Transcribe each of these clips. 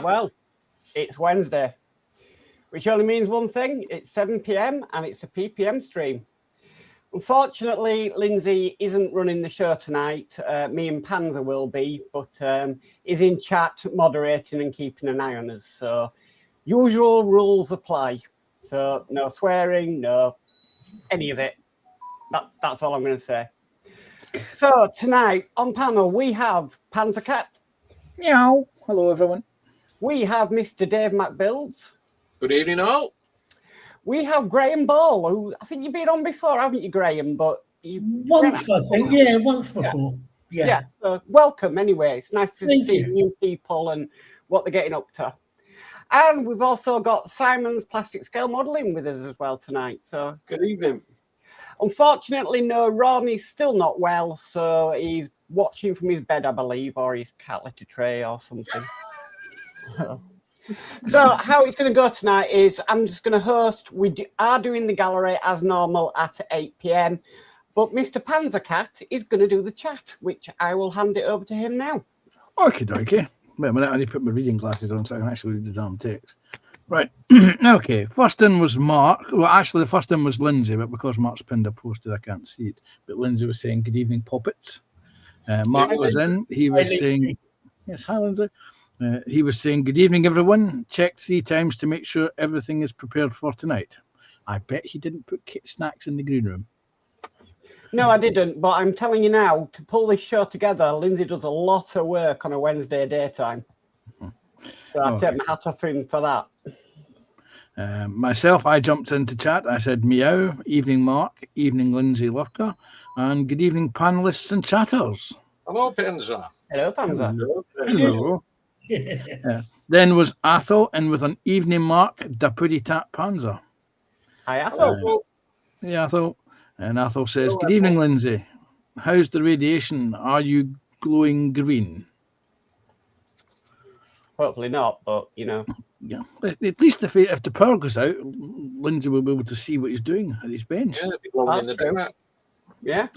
Well, it's Wednesday, which only means one thing. It's 7 p.m. and it's a PPM stream. Unfortunately, Lindsay isn't running the show tonight. Me and Panzer will be, but is in chat, moderating and keeping an eye on us. So usual rules apply. So no swearing, no any of it. That's all I'm going to say. So tonight on panel, we have Panzer Cat. Meow. Hello, everyone. We have Mr. Dave McBuilds. Good evening, all. We have Graham Ball, who I think you've been on before, haven't you, Graham? But once, I think, yeah, once before. Yeah. So welcome anyway. It's nice to see new people and what they're getting up to. And we've also got Simon's Plastic Scale Modelling with us as well tonight. So good evening. Unfortunately, no, Ronnie's still not well, so he's watching from his bed, I believe, or his cat litter tray or something. So how it's going to go tonight is I'm just going to host. We are doing the gallery as normal at 8 p.m, but Mr. Panzer Cat is going to do the chat, which I will hand it over to him now. Okay. Wait a minute, I need to put my reading glasses on so I can actually read the damn text. Right. Okay. First in was Mark. Well, actually, the first in was Lindsay, but because Mark's pinned a poster, I can't see it. But Lindsay was saying, "Good evening, puppets." Mark was in. He was saying, "Yes, hi, Lindsay." He was saying, "Good evening, everyone. Check 3 times to make sure everything is prepared for tonight." I bet he didn't put snacks in the green room. No, I didn't. But I'm telling you now, to pull this show together, Lindsay does a lot of work on a Wednesday daytime. So I take my hat off him for that. Myself, I jumped into chat. I said, "Meow, evening, Mark, evening, Lindsay Lurker, and good evening, panelists and chatters." Hello, Panzer. Hello, Panzer. Hello. Then was Athol, and with an evening, Mark, Dapudi Tap Panzer. Hi, Athol. Yeah, Athol. And Athol says, "Good evening, Lindsay. How's the radiation? Are you glowing green?" Hopefully not, but you know. Yeah, at least if the power goes out, Lindsay will be able to see what he's doing at his bench. Yeah,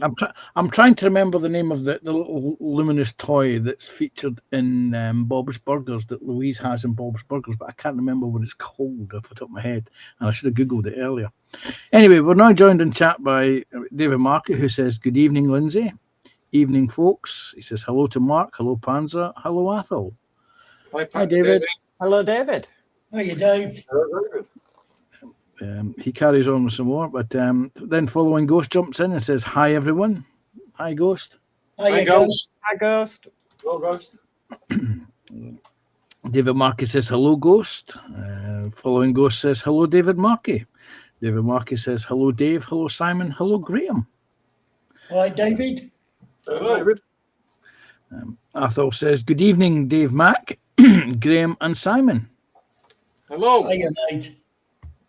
I'm trying to remember the name of the little luminous toy that's featured in Bob's Burgers that Louise has in Bob's Burgers, but I can't remember what it's called off the top of my head, and I should have googled it earlier. Anyway, we're now joined in chat by David Markey, who says, "Good evening, Lindsay. Evening, folks." He says, "Hello to Mark. Hello, Panzer. Hello, Athol." Hi, David. Hello, David. How you Dave? He carries on with some more, but then following Ghost jumps in and says, "Hi, everyone." Hi, Ghost. Hi, Ghost. Hi, Ghost. Hello, Ghost. David Markey says, "Hello, Ghost." Following Ghost says, "Hello, David Markey." David Markey says, "Hello, Dave. Hello, Simon. Hello, Graham." Hi, David. Hello, David. Athol says, "Good evening, Dave Mack, Graham and Simon." Hello. Hi, mate.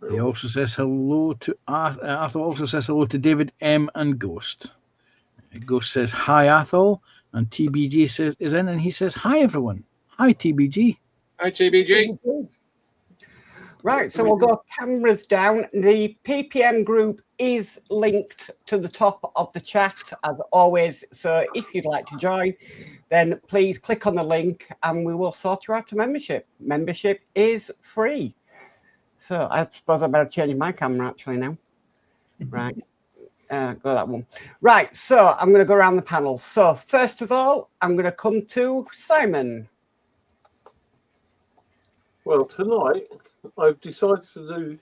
He also says hello to Athol. Also says hello to David M and Ghost. Ghost says, "Hi, Athol," and TBG says is in, and he says, "Hi, everyone." Hi, TBG. Hi, TBG. Right, so we'll go cameras down. The PPM group is linked to the top of the chat, as always. So if you'd like to join, then please click on the link and we will sort you out a membership. Membership is free. So I suppose I better change my camera actually now. Right, go that one. Right, so I'm going to go around the panel. So first of all, I'm going to come to Simon. Well, tonight I've decided to do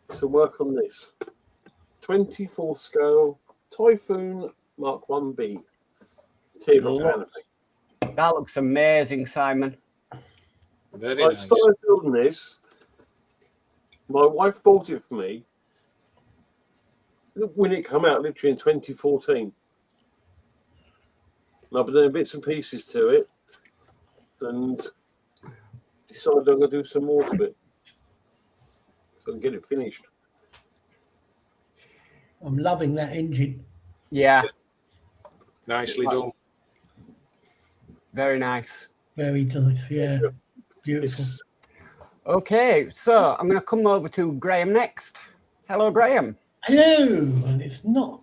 some work on this 24th scale Typhoon Mark 1B table canopy. That looks amazing, Simon. Very I nice. started building this. My wife bought it for me when it came out, literally in 2014. And I've been doing bits and pieces to it, and decided I'm going to do some more to it so I can get it finished. I'm loving that engine. Yeah, Nicely done. very nice. Very nice. Yeah. Beautiful. Okay, so I'm going to come over to Graham next. Hello, Graham. Hello. And it's not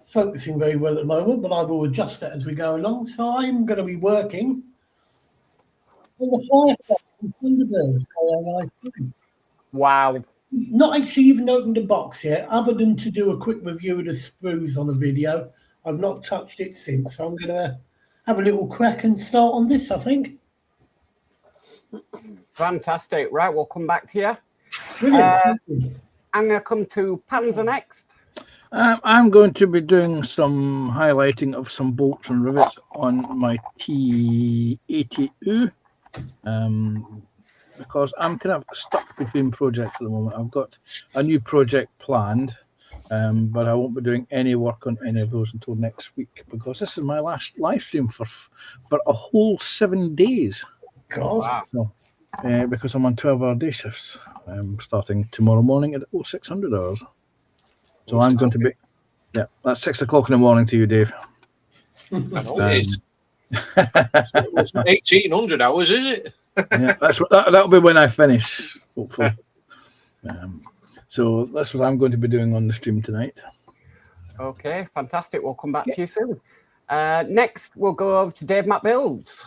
focusing very well at the moment, but I will adjust that as we go along. So I'm going to be working And the Firefly and Thunderbirds go on ice. Wow. Not actually even opened the box yet, other than to do a quick review of the sprues on the video. I've not touched it since, so I'm going to have a little crack and start on this, I think. Fantastic. Right, we'll come back to you. Brilliant. Thank you. I'm going to come to Panzer next. I'm going to be doing some highlighting of some bolts and rivets on my T80U, because I'm kind of stuck between projects at the moment. I've got a new project planned, but I won't be doing any work on any of those until next week, because this is my last live stream for a whole 7 days. God. So, because I'm on 12-hour day shifts, starting tomorrow morning at 0600 hours. So I'm going to be, that's 6 o'clock in the morning to you, Dave. I know it is. It's 1800 hours, is it? Yeah, that'll be when I finish, hopefully. So that's what I'm going to be doing on the stream tonight. Okay, fantastic. We'll come back to you soon. Next, we'll go over to Dave Matt Builds.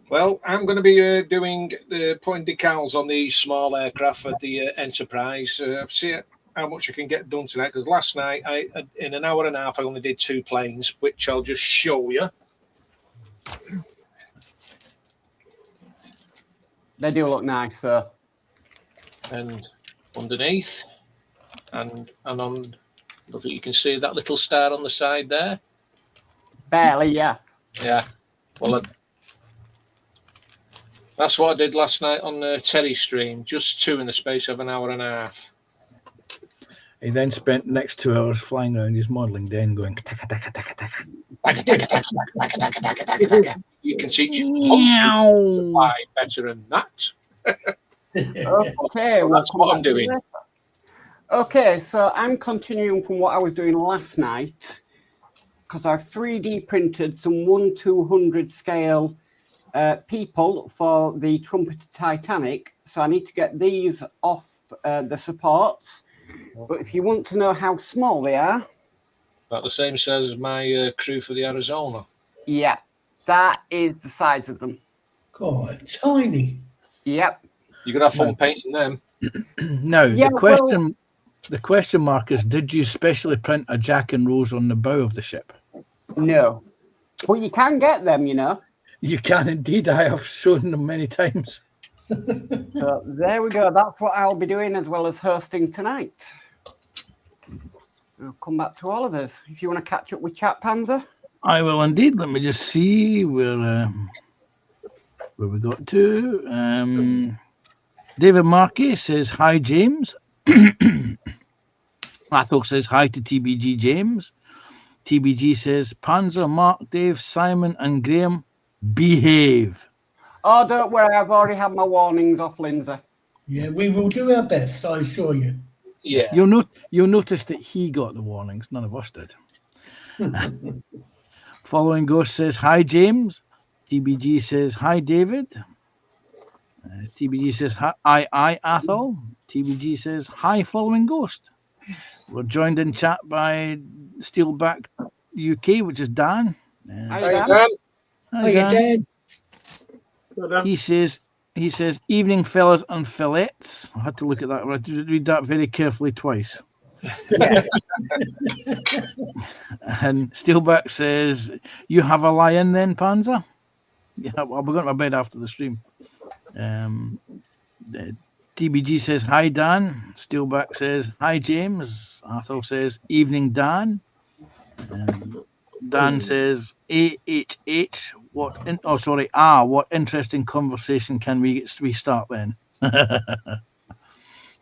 Well, I'm going to be doing the point decals on the small aircraft at the Enterprise. See how much I can get done tonight, because last night, in an hour and a half, I only did 2 planes, which I'll just show you. They do look nice, though. And underneath, and on, I don't think you can see that little star on the side there. Barely, yeah. Yeah, well, that's what I did last night on the Terry stream, just 2 in the space of an hour and a half. He then spent the next 2 hours flying around his modelling den going, taka, taka, taka, taka. You can teach Meow. to fly better than that. Okay, That's what I'm doing. Okay, so I'm continuing from what I was doing last night, because I've 3D printed some 1/200 scale people for the Trumpeter Titanic. So I need to get these off the supports. But if you want to know how small they are, About the same size as my crew for the Arizona. yeah, that is the size of them. God, tiny. Yep. You're gonna have fun painting them. Now, Yeah, the question mark is, did you specially print a Jack and Rose on the bow of the ship? No. But you can get them, you know. You can indeed. I have shown them many times. So there we go. That's what I'll be doing, as well as hosting tonight. I'll come back to all of us. If you want to catch up with chat, Panzer. I will indeed. Let me just see where we got to. David Markey says, hi, James. Athol says, hi to TBG James. TBG says, Panzer, Mark, Dave, Simon, and Graham, behave. Oh, don't worry. I've already had my warnings off Lindsay. Yeah, we will do our best, I assure you. Yeah. You'll notice that he got the warnings. None of us did. Following Ghost says, hi, James. TBG says, hi, David. TBG says, hi, Athol. TBG says, hi, Following Ghost. We're joined in chat by Steelback UK, which is Dan. Hi, Hey, Dan. Dan. Hi, Dan. He says, evening, fellas and fillettes. I had to look at that. I had to read that very carefully twice. Yes. And Steelback says, you have a lie-in then, Panzer? Yeah, I'll be going to my bed after the stream. TBG says, hi, Dan. Steelback says, hi, James. Athol says, evening, Dan. Dan says, AHH, what interesting conversation can we start then?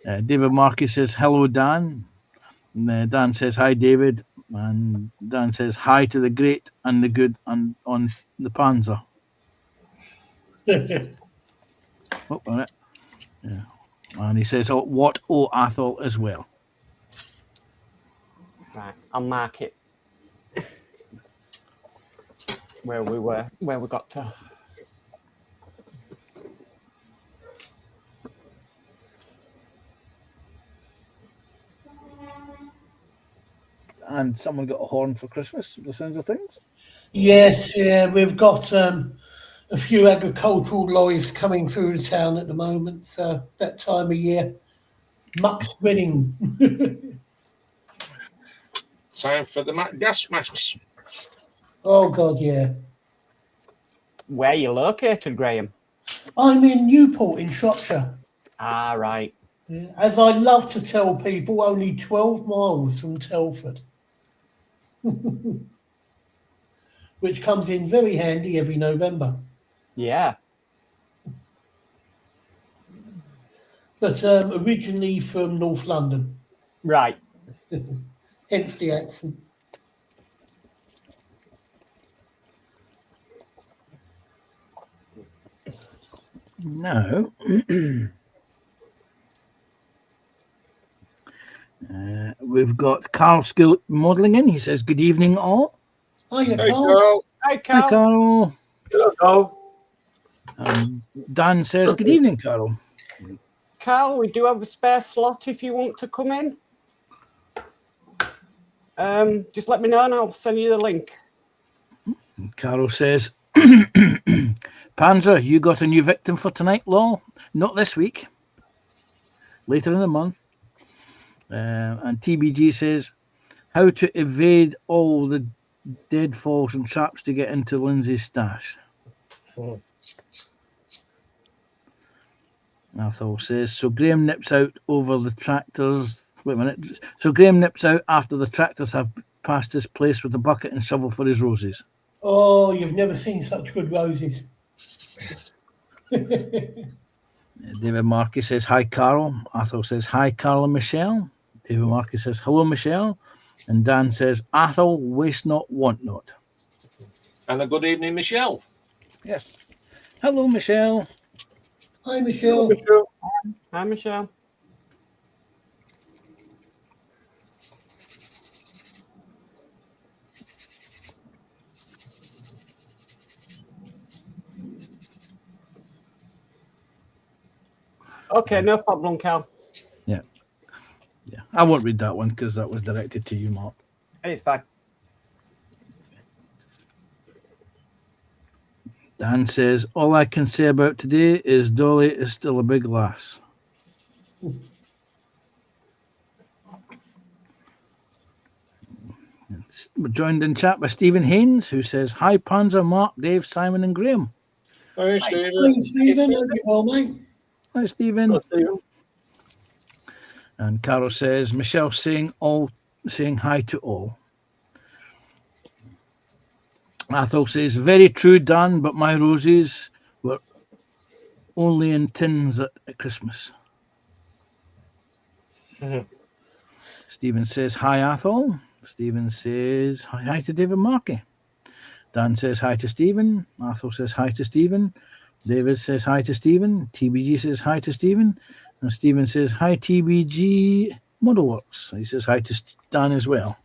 David Markey says, hello, Dan. And, Dan says, hi, David. And Dan says, hi to the great and the good and on the Panzer. Oh, all right. Yeah. And he says, Athol as well. Right, I'll mark it. Where we got to. And someone got a horn for Christmas, the sounds of things. Yes, yeah, we've got a few agricultural lorries coming through the town at the moment. So that time of year, muck spreading. Time for the gas masks. Oh God, yeah. Where you located, Graham? I'm in Newport in Shropshire. Ah, right. Yeah. As I love to tell people, only 12 miles from Telford. Which comes in very handy every November. Yeah. But originally from North London, Right. hence the accent. Now, we've got Carl Skill modelling in. He says, "Good evening, all." Hiya, Hey, Carl. Carl. Hi, Hi, Carl. Carol. Hello. Dan says, "Good evening, Carol." Carl, we do have a spare slot if you want to come in. Just let me know and I'll send you the link. Carol says, "Panzer, you got a new victim for tonight, lol? Not this week. Later in the month." And TBG says, "How to evade all the deadfalls and traps to get into Lindsay's stash." Athol says, "So Graham nips out over the tractors." Wait a minute. So Graham nips out after the tractors have passed his place with a bucket and shovel for his roses. Oh, you've never seen such good roses. David Markey says, "Hi, Carol." Athol says, "Hi, Carol and Michelle." David Markey says, "Hello, Michelle." And Dan says, "Athol, waste not, want not." And a good evening, Michelle. Yes. Hello, Michelle. Hi, Michelle. Hi, Michelle. Okay, no problem, Cal. Yeah, I won't read that one because that was directed to you, Mark. It's fine. Dan says, "All I can say about today is Dolly is still a big lass." We're joined in chat by Stephen Haynes, who says, "Hi, Panzer, Mark, Dave, Simon, and Graham." Hi, Hi, Stephen. Stephen. Hope you're well, mate. Hi, Stephen. And Carol says, "Michelle saying hi to all." Athol says, "Very true, Dan, but my roses were only in tins at Christmas." Stephen says, "Hi, Athol." Stephen says, hi to David Markey. Dan says, "Hi to Stephen." Athol says, "Hi to Stephen." David says, "Hi to Stephen." TBG says, "Hi to Stephen." And Stephen says, "Hi, TBG Modelworks." He says, "Hi to Dan as well."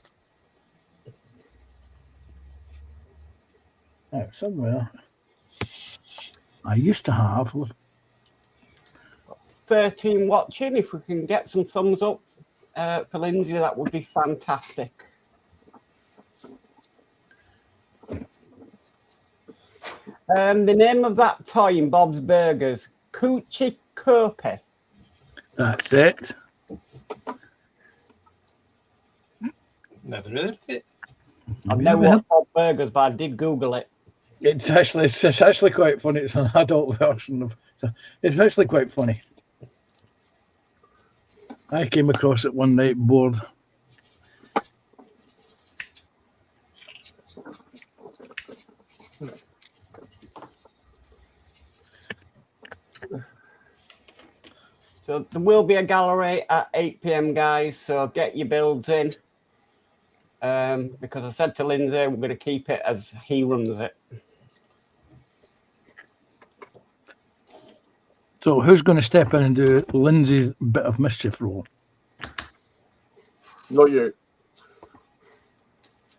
Now, somewhere I used to have 13 watching. If we can get some thumbs up for Lindsay, that would be fantastic. The name of that toy in Bob's Burgers, Coochie Kopi. That's it. Never heard of it. I've never watched Bob's Burgers, but I did Google it. It's actually quite funny. It's an adult version of. It's actually quite funny. I came across it one night bored. So there will be a gallery at 8 p.m, guys. So get your builds in. Because I said to Lindsay, we're going to keep it as he runs it. So who's going to step in and do Lindsay's bit of mischief role? Not you.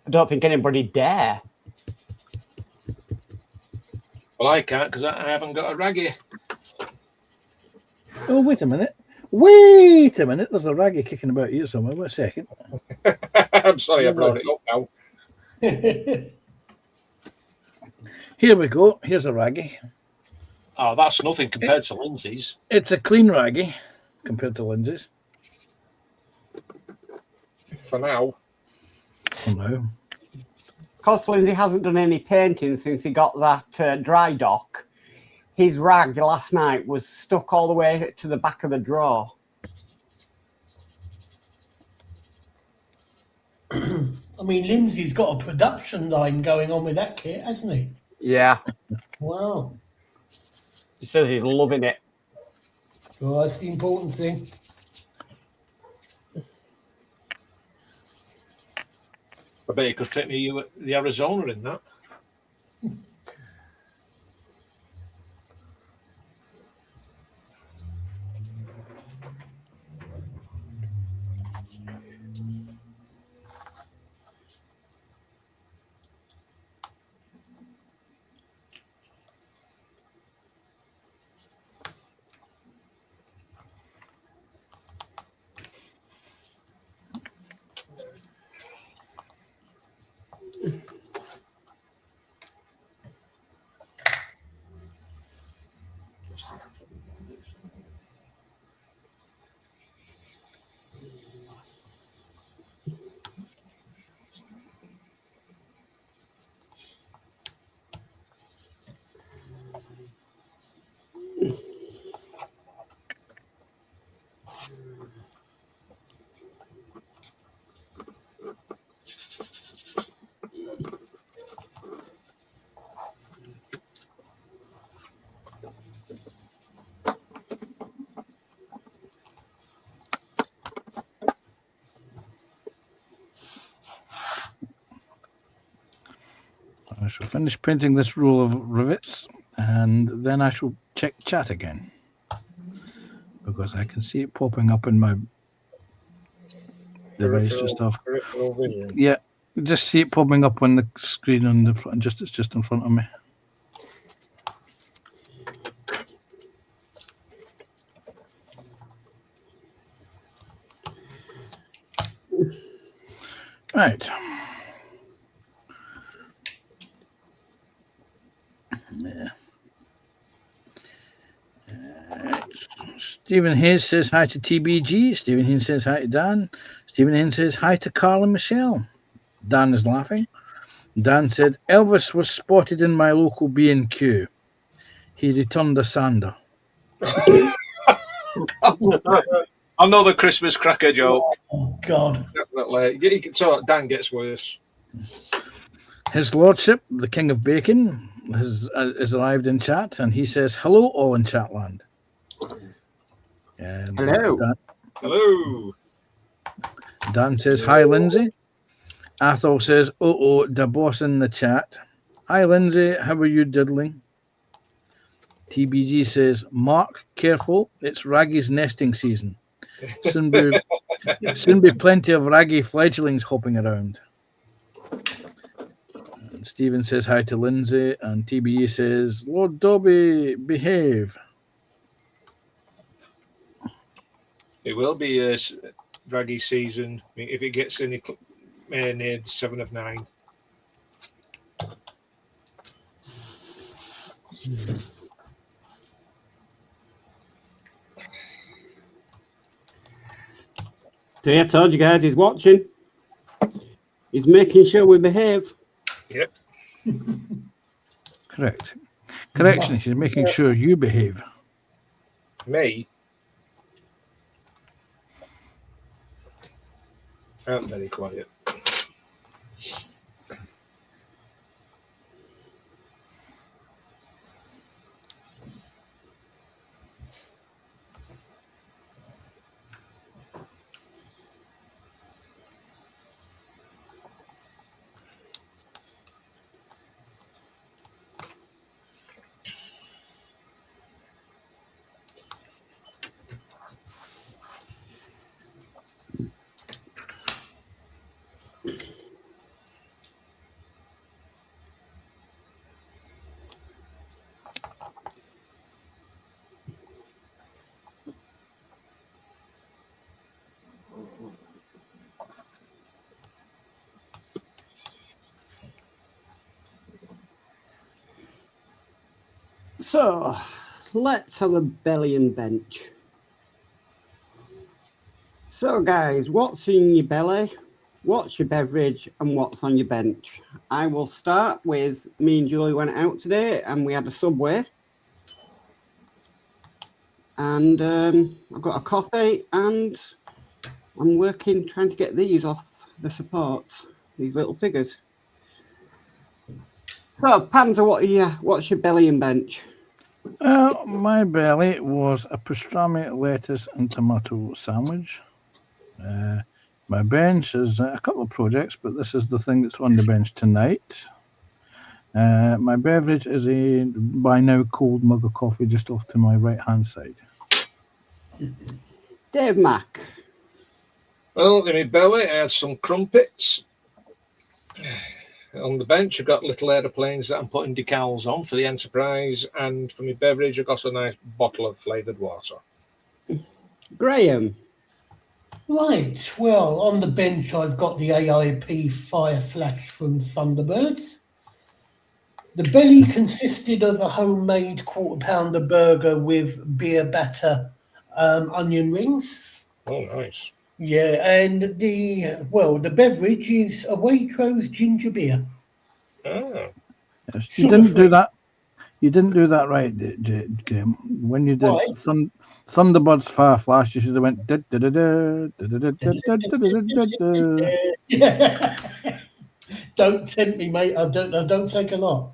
I don't think anybody dare. Well, I can't because I haven't got a raggy. Oh, wait a minute. Wait a minute. There's a raggy kicking about here somewhere. Wait a second. I'm sorry, I brought it up now. Here we go. Here's a raggy. Oh, that's nothing compared to Lindsay's. It's a clean raggy compared to Lindsay's. For now. For now. Because Lindsay hasn't done any painting since he got that dry dock, his rag last night was stuck all the way to the back of the drawer. I mean, Lindsay's got a production line going on with that kit, hasn't he? Yeah. Wow. He says he's loving it. Well, that's the important thing. I bet you could fit me the Arizona in that. I shall finish painting this row of rivets and then I shall check chat again. Because I can see it popping up in my device just off. Peripheral vision. Yeah, just see it popping up on the screen on the front. It's just in front of me. Right. Yeah. Stephen Hayes says hi to TBG. Stephen Hayes says hi to Dan. Stephen Hayes says hi to Carl and Michelle. Dan is laughing. Dan said, Elvis was spotted in my local B&Q. He returned a sander. Another Christmas cracker joke. Oh, God. Definitely. So Dan gets worse. His Lordship, the King of Bacon, has arrived in chat, and he says, hello, all in Chatland. Hello. Hello. Dan says, hi, Lindsay. Athol says, the boss in the chat. Hi, Lindsay. How are you diddling? TBG says, Mark, careful. It's Raggy's nesting season. Soon be plenty of Raggy fledglings hopping around. And Stephen says hi to Lindsay. And TBG says, Lord Dobby, behave. It will be a draggy season if it gets any near 7 of 9. See, I told you guys he's watching. He's making sure we behave. Yep. Correct. Correction, she's making sure you behave. Me? I'm very quiet. So, let's have a belly and bench. So, guys, what's in your belly? What's your beverage? And what's on your bench? I will start with me and Julie went out today and we had a Subway. And I've got a coffee and I'm working trying to get these off the supports, these little figures. So, Panzer, what's your belly and bench? My belly was a pastrami, lettuce, and tomato sandwich. My bench is a couple of projects, but this is the thing that's on the bench tonight. My beverage is a by now cold mug of coffee just off to my right hand side. Dave Mack. Well, in my belly, I had some crumpets. On the bench, I've got little aeroplanes that I'm putting decals on for the Enterprise, and for my beverage, I've got a nice bottle of flavoured water. Graham. Right, well, on the bench, I've got the AIP Fire Flash from Thunderbirds. The belly consisted of a homemade quarter-pounder burger with beer batter, onion rings. Oh, nice. Yeah, and the beverage is a Waitrose ginger beer. Ah. Yes, you didn't do that. You didn't do that right, Graham. When you did Right. Thunderbird's Fire Flash, you should have went. Don't tempt me, mate. I don't take a lot.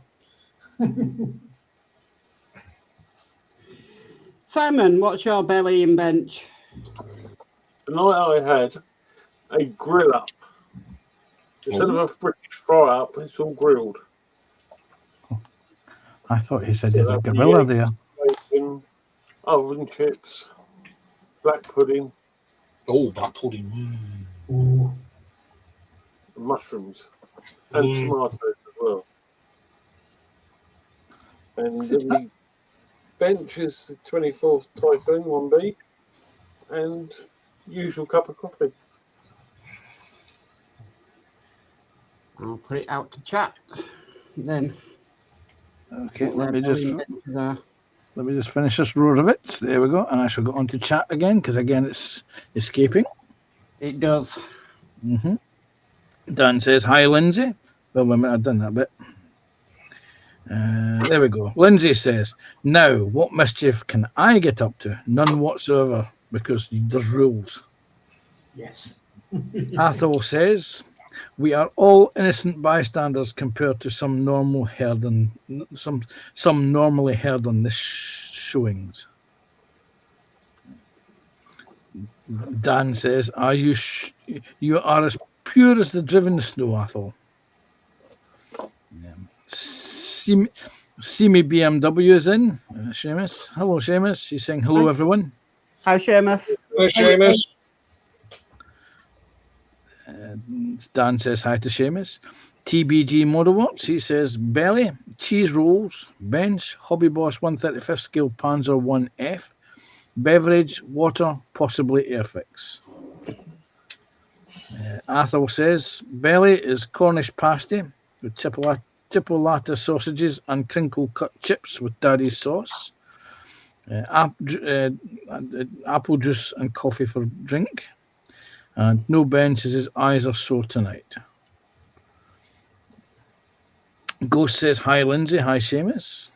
Simon, what's your belly and bench? Tonight I had a grill up. Instead of a British fry up, it's all grilled. I thought he said he had a gorilla there. Bacon, oven chips, black pudding, Oh, black pudding. Ooh. mushrooms, and tomatoes as well. And then the bench is the 24th Typhoon 1B, and usual cup of coffee. I'll put it out to chat. Then Okay, what let me their belly and just benches are. let me just finish this row of it. There we go, and I shall go on to chat again because again it's escaping. It does. Dan says hi, Lindsay. Well, wait a minute, I've done that bit. There we go. Lindsay says, now what mischief can I get up to? None whatsoever, because there's rules. Yes. Athol says, we are all innocent bystanders compared to some normally heard on this showings. Dan says, are you you are as pure as the driven snow, Athol. See me BMW is in. Seamus. Hello, Seamus. He's saying hello, everyone. Hi, Seamus. Hi, Seamus. Dan says hi to Seamus. TBG Motorworks, he says belly, cheese rolls, bench, Hobby Boss 135th scale Panzer 1F, beverage, water, possibly Airfix. Athol says belly is Cornish pasty with chipolata sausages and crinkle cut chips with daddy's sauce. Apple juice and coffee for drink. And no bench as his eyes are sore tonight. Ghost says hi, Lindsay. Hi, Seamus.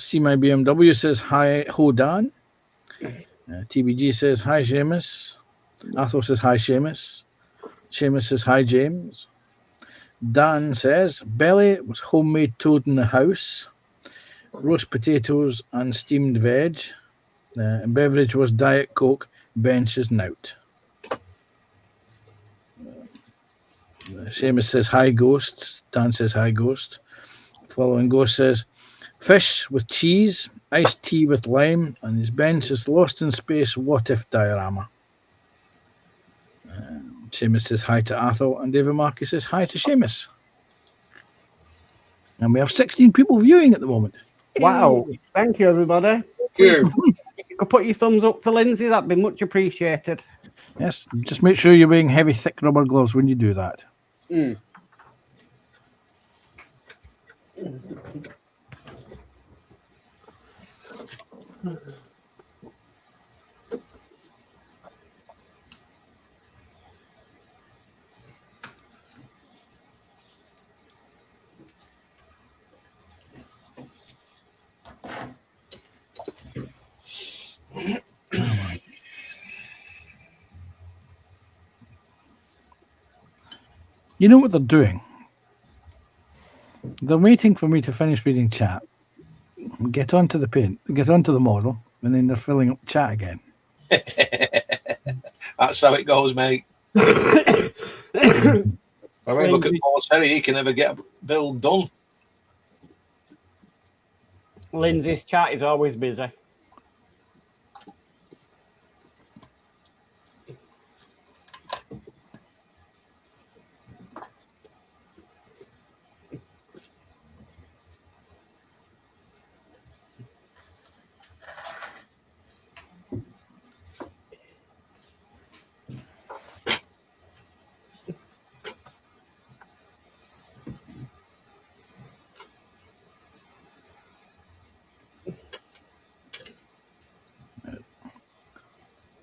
See my BMW says hi, Ho Dan. TBG says hi, Seamus. Athol says hi, Seamus. Seamus says hi, James. Dan says belly was homemade toad in the house, roast potatoes and steamed veg. And beverage was Diet Coke. Bench is nout. Seamus says hi, Ghost. Dan says hi, Ghost. Following Ghost says fish with cheese, iced tea with lime, and his bench is Lost in Space What If diorama. Seamus says hi to Athol, and David Markey says hi to Seamus. And we have 16 people viewing at the moment. Wow. Thank you, everybody. Thank you. You could put your thumbs up for Lindsay. That'd be much appreciated. Yes, just make sure you're wearing heavy, thick rubber gloves when you do that. Come on. You know what they're doing? They're waiting for me to finish reading chat, get onto the paint, get onto the model, and then they're filling up chat again. That's how it goes, mate. I mean, look at Paul Terry. He can never get a build done. Lindsay's chat is always busy.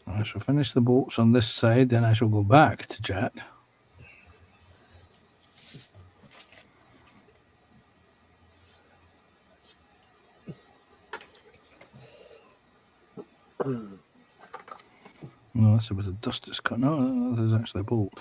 I shall finish the bolts on this side, then I shall go back to chat. No, that's a bit of dust that's cut. No, there's actually a bolt.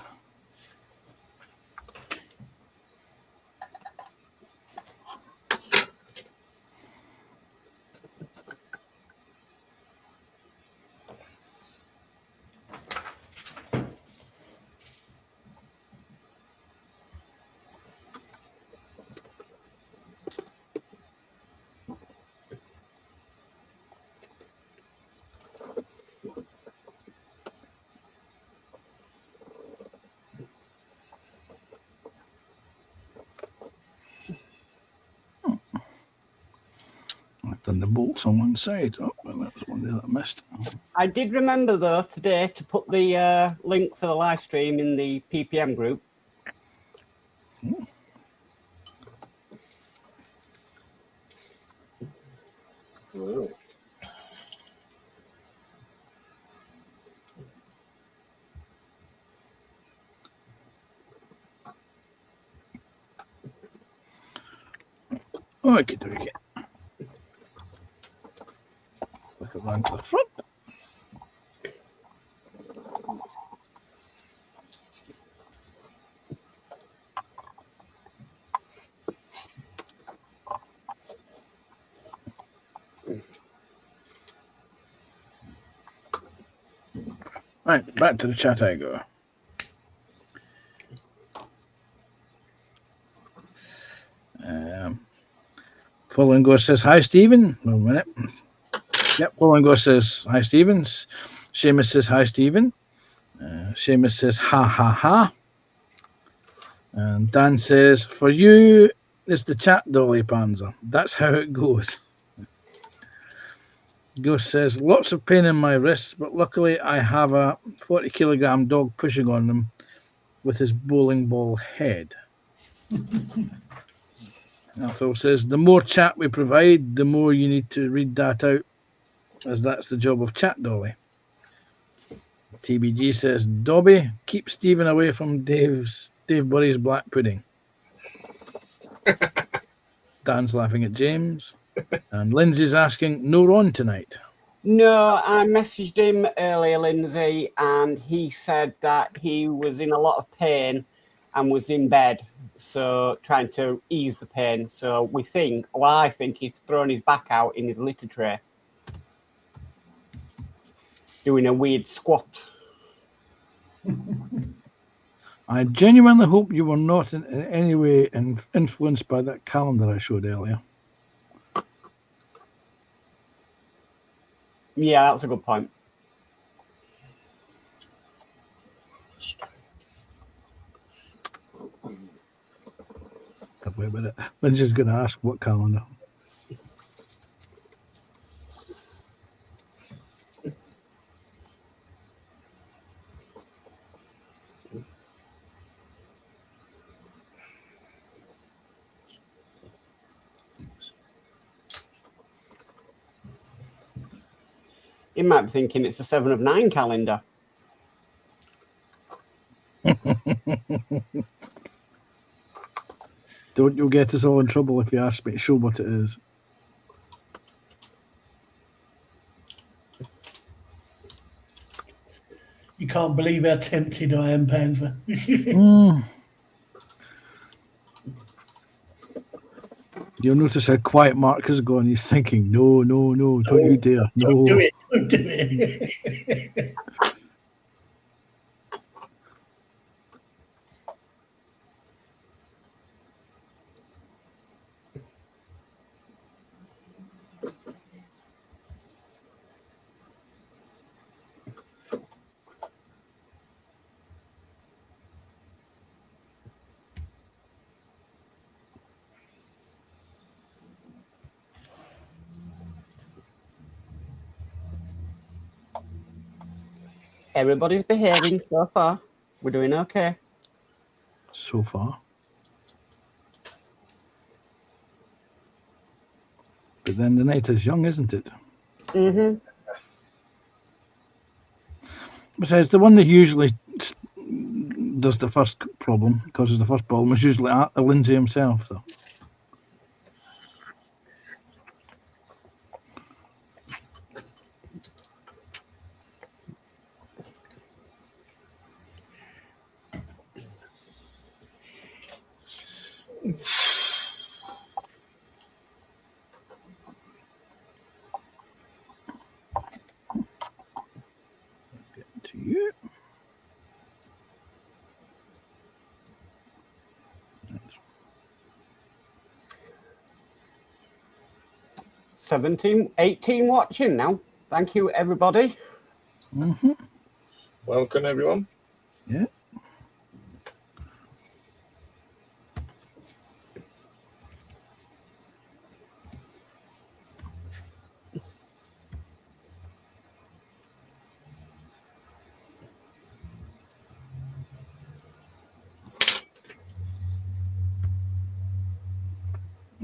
I've done the bolts on one side. Oh, well, that was one there that I missed. I did remember, though, today to put the link for the live stream in the PPM group. Oh. Oh, I could do it again. Look it round to the front. Right, back to the chat I go. Following Go says, hi, Stephen. 1 minute. Yep, Following Go says, hi, Stevens. Seamus says, hi, Stephen. Seamus says, ha, ha, ha. And Dan says, for you, it's the chat dolly, Panzer. That's how it goes. Ghost says, lots of pain in my wrists, but luckily I have a 40-kilogram dog pushing on them with his bowling ball head. Also says, the more chat we provide, the more you need to read that out, as that's the job of Chat Dolly. TBG says, Dobby, keep Stephen away from Dave Burry's black pudding. Dan's laughing at James. And Lindsay's asking, no Ron tonight. No, I messaged him earlier, Lindsay, and he said that he was in a lot of pain and was in bed, so trying to ease the pain. So I think he's thrown his back out in his litter tray, doing a weird squat. I genuinely hope you were not in any way influenced by that calendar I showed earlier. Yeah, that's a good point. Wait a minute. Lindsay's going to ask what calendar. He might be thinking it's a 7 of 9 calendar. Don't you get us all in trouble if you ask me to show what it is. You can't believe how tempted I am, Panzer. You'll notice how quiet Mark is going. He's thinking, no, don't you dare. No. Don't do it. Don't do it. Everybody's behaving so far. We're doing okay. So far. But then the night is young, isn't it? Mm-hmm. Besides, the one that usually does the first problem, causes the first problem, is usually Lindsay himself. So. To you. 17, 18 watching now. Thank you, everybody. Mm-hmm. Welcome, everyone. Yeah.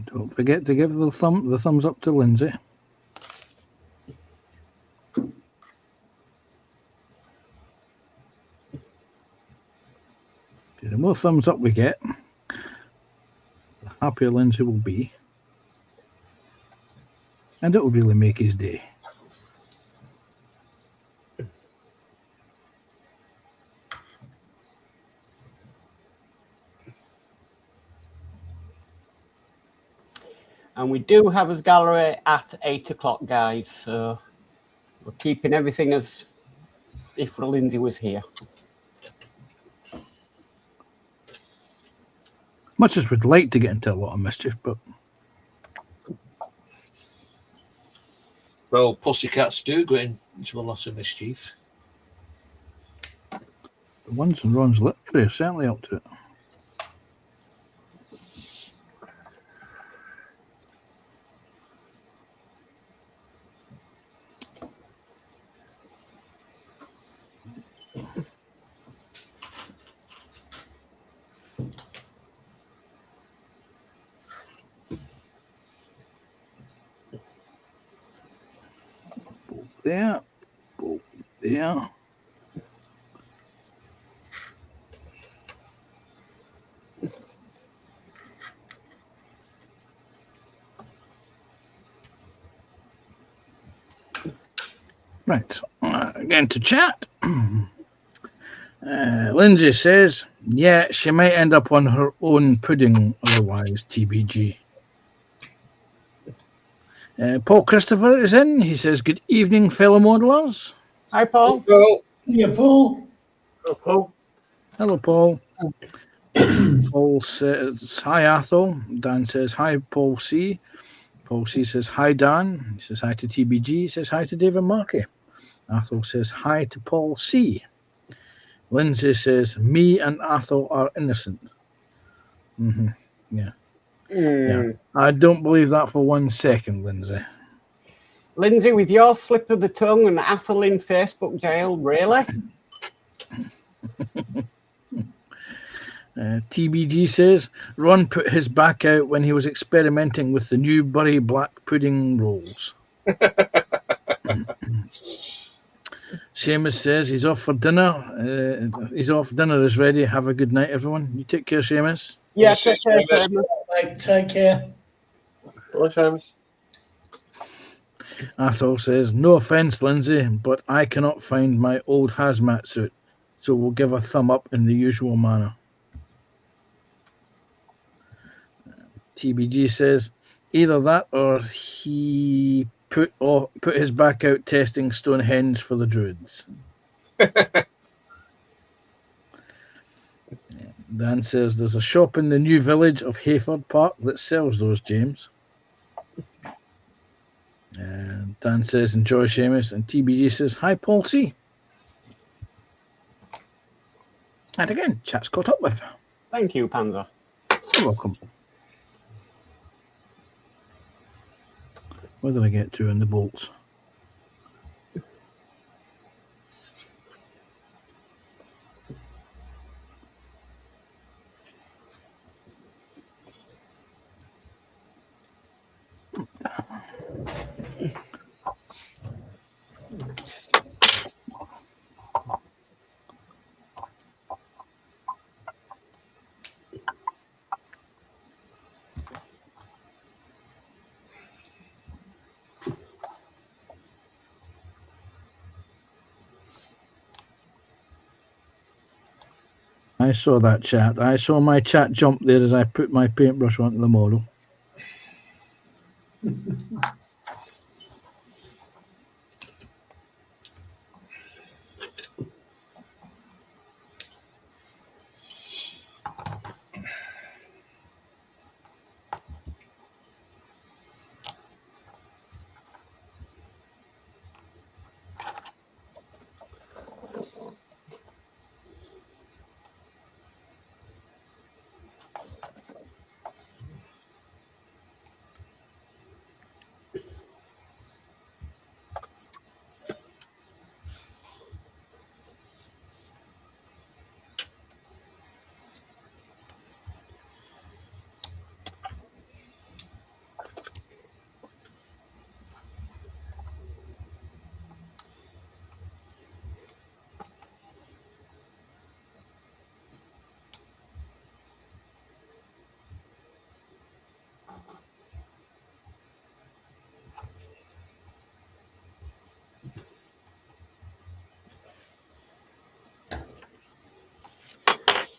Don't forget to give the thumbs up to Lindsay. The more thumbs up we get, the happier Lindsay will be. And it will really make his day. And we do have his gallery at 8 o'clock, guys. So we're keeping everything as if Lindsay was here. Much as we'd like to get into a lot of mischief, but Well, pussycats do go into a lot of mischief. the ones in Ron's literary are certainly up to it. There, there. Right, again to chat. Lindsay says, yeah, she might end up on her own pudding, otherwise TBG. Paul Christopher is in. He says, good evening, fellow modelers. Hi, Paul. Well, Yeah, Paul. Oh, Hello, Paul. Paul says, hi, Athol. Dan says, hi, Paul C. Paul C says, hi, Dan. He says, hi to TBG. He says, hi to David Markey. Athol says, hi to Paul C. Lindsay says, me and Athol are innocent. Mm-hmm. Yeah. Yeah. I don't believe that for 1 second, Lindsay. Lindsay, with your slip of the tongue and Athol in Facebook jail, really? TBG says, Ron put his back out when he was experimenting with the new Bury Black pudding rolls. Seamus says he's off for dinner. He's off. Dinner is ready. Have a good night, everyone. You take care, Seamus. Yeah, Yes, take care, yes. Seamus. Mate, take care. Bye, James. Athol says, no offence, Lindsay, but I cannot find my old hazmat suit, so we'll give a thumb up in the usual manner. TBG says, either that or he put his back out testing Stonehenge for the Druids. Dan says, there's a shop in the new village of Hayford Park that sells those, James. And Dan says, enjoy, Seamus. And TBG says, hi, Paul C. And again, chat's caught up with. Thank you, Panzer. You're welcome. Where did I get to in the bolts? I saw that chat. I saw my chat jump there as I put my paintbrush onto the model.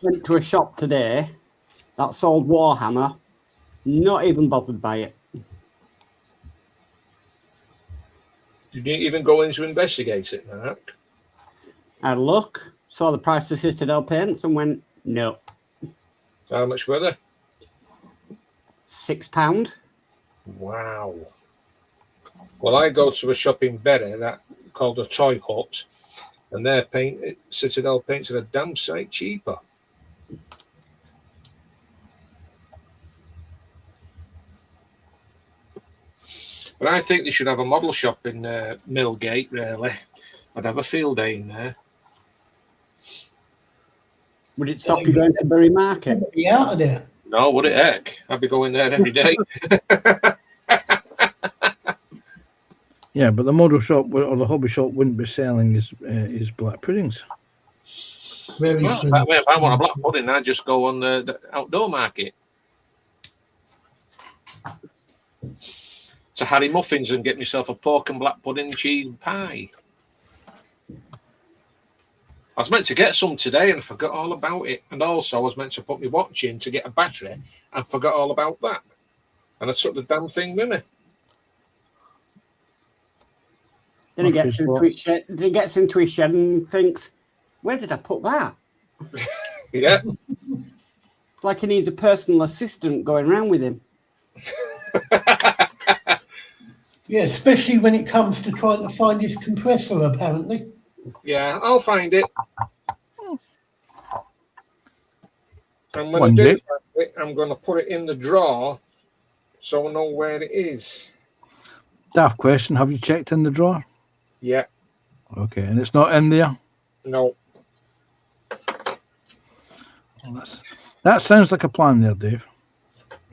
Went to a shop today that sold Warhammer. Not even bothered by it. You didn't even go in to investigate it, Mark. I had a look, saw the price of Citadel paints and went, no. How much were they? £6. Wow. Well, I go to a shop in Bury that called a Toy Hut, and their Citadel paints are a damn sight cheaper. But I think they should have a model shop in Millgate, really. I'd have a field day in there. Would it stop you going to Bury Market? Be out of there. No, would it heck? I'd be going there every day. Yeah, but the model shop or the hobby shop wouldn't be selling his black puddings. Very Well, true. if I want a black pudding, I just go on the outdoor market to Harry Muffins and get myself a pork and black pudding cheese pie. I was meant to get some today and I forgot all about it. And also I was meant to put my watch in to get a battery and forgot all about that. And I took the damn thing with me. Then he gets into his shed and thinks, where did I put that? Yeah. It's like he needs a personal assistant going around with him. Yeah, especially when it comes to trying to find his compressor, apparently. Yeah, I'll find it. And when One I do day. find it, I'm going to put it in the drawer so I know where it is. Daft question. Have you checked in the drawer? Yeah. Okay, and it's not in there? No. Well, that sounds like a plan there, Dave.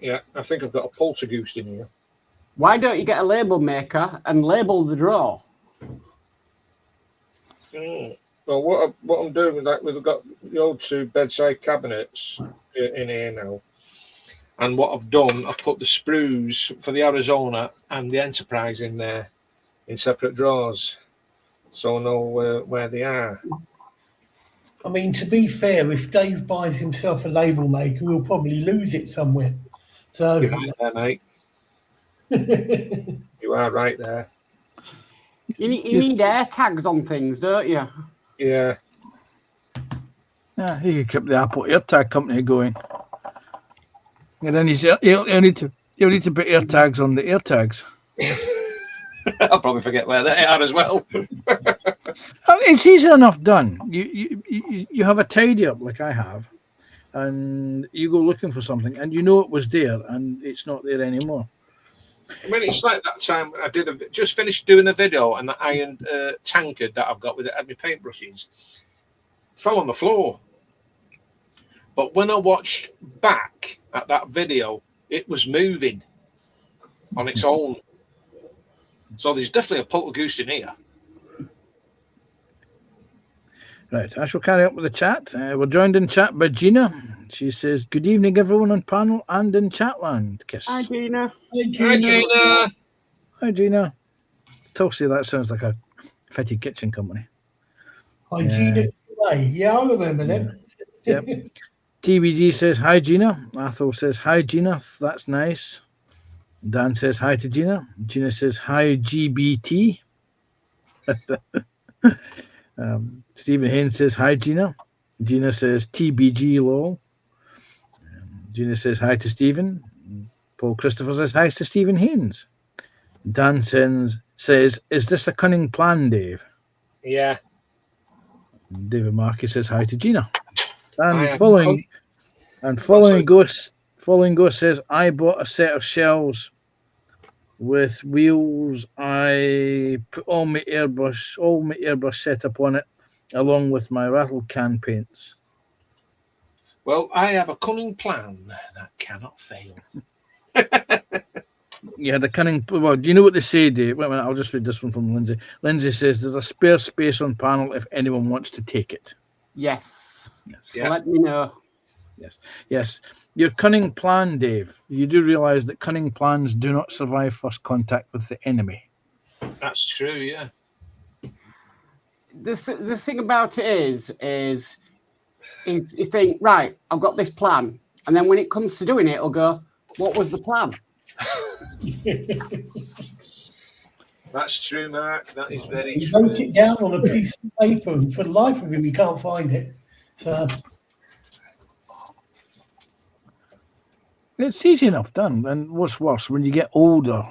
Yeah, I think I've got a poltergeist in here. Why don't you get a label maker and label the drawer? Well, what I'm doing with that, we've got the old 2 bedside cabinets in here now. And what I've done, I've put the sprues for the Arizona and the Enterprise in there in separate drawers, so I know where they are. I mean, to be fair, if Dave buys himself a label maker, he'll probably lose it somewhere. So You're right there, mate. You are right there. You need air tags on things, don't you? Yeah. Yeah, you could keep the Apple AirTag company going. And then he'll need to put AirTags on the AirTags. I'll probably forget where they are as well. It's easy enough done. You have a tidy up like I have, and you go looking for something, and you know it was there, and it's not there anymore. I mean, it's like that time I just finished doing a video, and the iron tankard that I've got with it had my paintbrushes fell on the floor. But when I watched back at that video, it was moving on its own. So there's definitely a poltergeist in here. Right, I shall carry up with the chat. We're joined in chat by Gina. She says, "Good evening, everyone on panel and in chatland." Kiss. Hi, Gina. Hi, Gina. Hi, Gina. Tulsi, that sounds like a fetty kitchen company. Hi, Gina. Yeah, I remember them. Yep. TBG says, "Hi, Gina." Athol says, "Hi, Gina. That's nice." Dan says, "Hi to Gina." Gina says, "Hi, GBT." Stephen Haynes says, "Hi, Gina." Gina says, "TBG lol." Gina says, "Hi to Stephen." Paul Christopher says, "Hi to Stephen Haynes." Dan says, "Is this a cunning plan, Dave?" Yeah. David Markey says, "Hi to Gina." Hi, And following Ghost says, "I bought a set of shelves with wheels. I put all my airbrush setup on it, along with my rattle can paints." Well, I have a cunning plan that cannot fail. Yeah, the cunning. Well, do you know what they say, Dave? Wait a minute, I'll just read this one from Lindsay. Lindsay says, "There's a spare space on panel if anyone wants to take it." Yes. Yeah. Let me know. Yes. Your cunning plan, Dave. You do realise that cunning plans do not survive first contact with the enemy. That's true, yeah. The thing about it is you think, right, I've got this plan, and then when it comes to doing it, it'll go, what was the plan? That's true, Mark. That is very He true. wrote it down on a piece of paper, and for the life of him, he can't find it. So It's easy enough done. And what's worse, when you get older,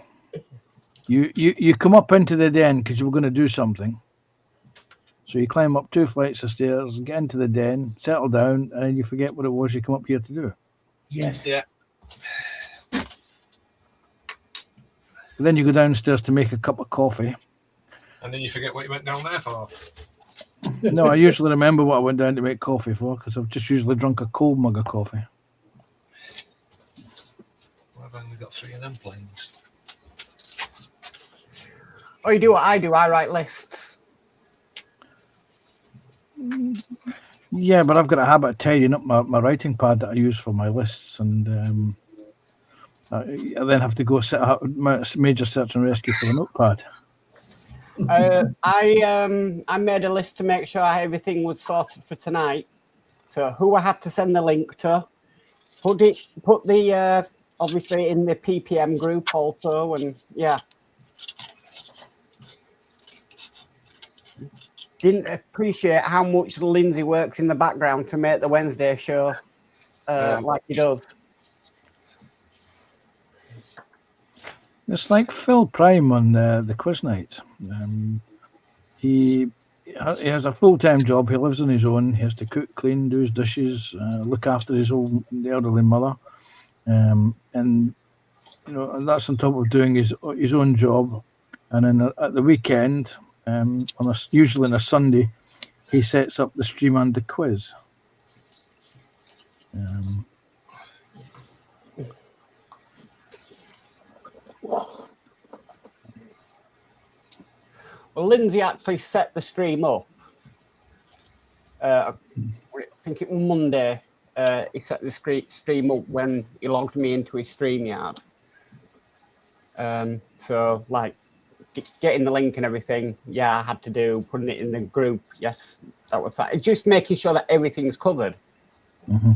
you come up into the den because you were going to do something. So you climb up 2 flights of stairs, get into the den, settle down, and you forget what it was you come up here to do. yes, Yeah. And then you go downstairs to make a cup of coffee. And then you forget what you went down there for. No, I usually remember what I went down to make coffee for because I've just usually drunk a cold mug of coffee. Well, I've only got 3 of them planes. Oh, you do what I do. I write lists. Yeah, but I've got a habit of tidying up my writing pad that I use for my lists, and I then have to go set up my major search and rescue for the notepad. I made a list to make sure everything was sorted for tonight. So who I had to send the link to, put the obviously in the PPM group also, and yeah. Didn't appreciate how much Lindsay works in the background to make the Wednesday show like he does. It's like Phil Prime on the quiz night. He has a full-time job. He lives on his own. He has to cook, clean, do his dishes, look after the elderly mother, and and that's on top of doing his own job. And then at the weekend, usually on a Sunday, he sets up the stream and the quiz. Well, Lindsay actually set the stream up, I think it was Monday. He set the stream up when he logged me into his StreamYard. So like getting the link and everything, yeah, I had to do, putting it in the group. Yes, that was that. It's just making sure that everything's covered. Mm-hmm.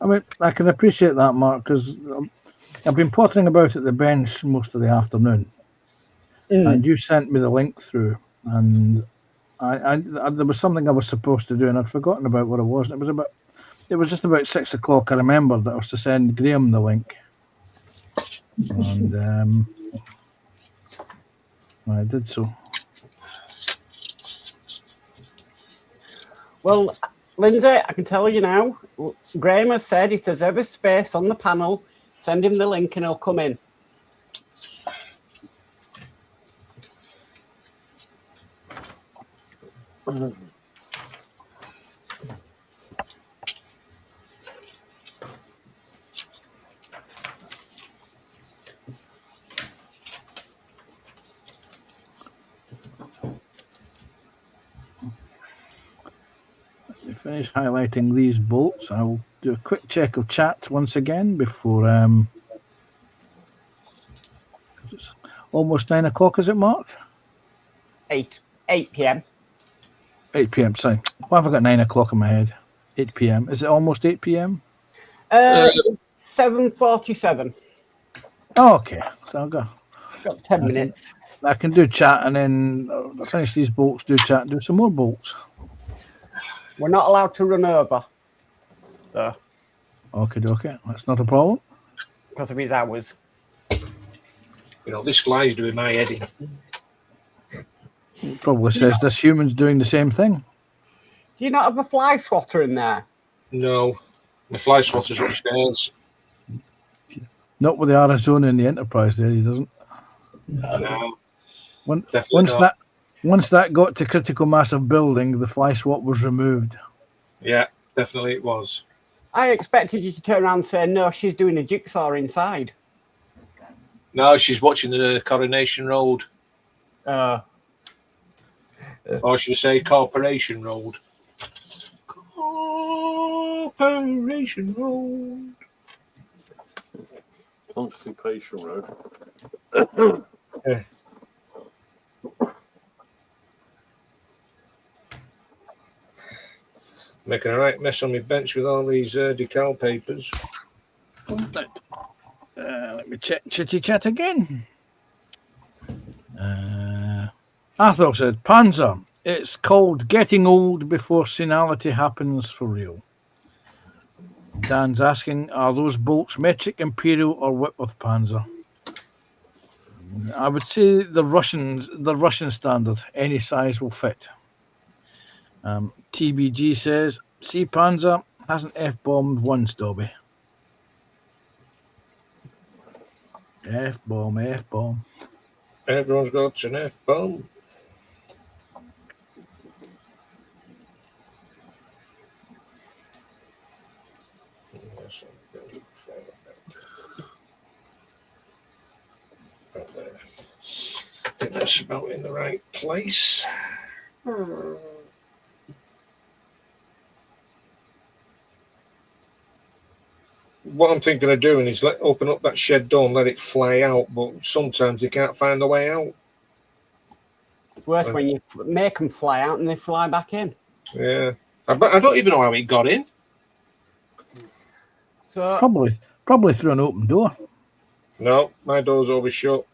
I mean, I can appreciate that, Mark, because I've been pottering about at the bench most of the afternoon, and you sent me the link through, and I there was something I was supposed to do, and I'd forgotten about what it was. And it was just about 6 o'clock. I remembered that I was to send Graham the link, and I did so. Well, Lindsay, I can tell you now, Graham has said if there's ever space on the panel, send him the link and he'll come in. Finish highlighting these bolts. I'll do a quick check of chat once again before it's almost 9 o'clock, is it, Mark? 8 p.m. 8 p.m. Sorry, why have I got 9 o'clock in my head? 8 p.m. Is it almost 8 p.m.? 7:47. Oh, okay, so I've got 10 minutes. I can do chat and then finish these bolts, do chat, and do some more bolts. We're not allowed to run over, though. Okay, that's not a problem. Because of his hours. You know, this fly's doing my head in. Probably says this human's doing the same thing. Do you not have a fly swatter in there? No, the fly swatter's upstairs. Not with the Arizona and the Enterprise there, he doesn't. No, Once that got to critical mass of building, the fly swat was removed. yeah, definitely it was. I expected you to turn around and say, no, she's doing a jigsaw inside. No, she's watching the Coronation Road. Or should I say Corporation Road? Corporation Road. Constipation Road. Yeah. Making a right mess on my bench with all these decal papers. Let me check chitty chat again. Athol said, Panzer, it's called getting old before senility happens for real. Dan's asking, are those bolts metric, imperial, or Whitworth Panzer? I would say the Russian standard. Any size will fit. TBG says, see, Panzer hasn't F-bombed once, Dobby. F-bomb. Everyone's got an F-bomb. Right there. I think that's about in the right place. What I'm thinking of doing is open up that shed door and let it fly out, but sometimes you can't find the way out. It's worse when you make them fly out and they fly back in. Yeah. I don't even know how it got in. So Probably through an open door. No, my door's over shut.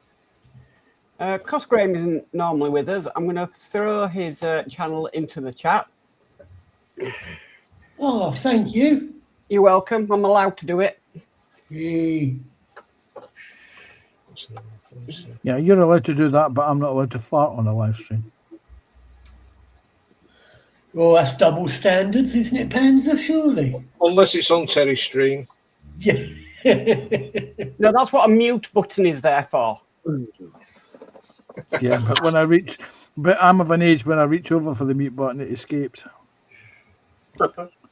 because Graham isn't normally with us, I'm going to throw his channel into the chat. Oh, thank you. You're welcome. I'm allowed to do it. Yay. Yeah, you're allowed to do that, but I'm not allowed to fart on a live stream. Well, that's double standards, isn't it, Panzer? Surely. Unless it's on Terry's stream. Yeah. No, that's what a mute button is there for. Yeah, but I'm of an age when I reach over for the mute button, it escapes.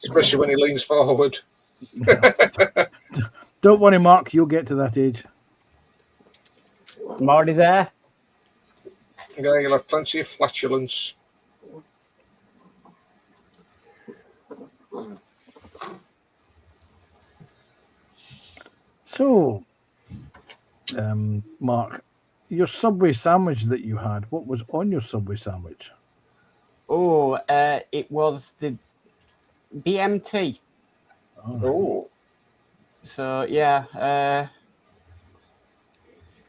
Especially when he leans forward. Don't worry, Mark, you'll get to that age. I'm already there. Yeah, you'll have plenty of flatulence. Mark, your Subway sandwich that you had, what was on your Subway sandwich? Oh, it was the BMT. Oh, So yeah,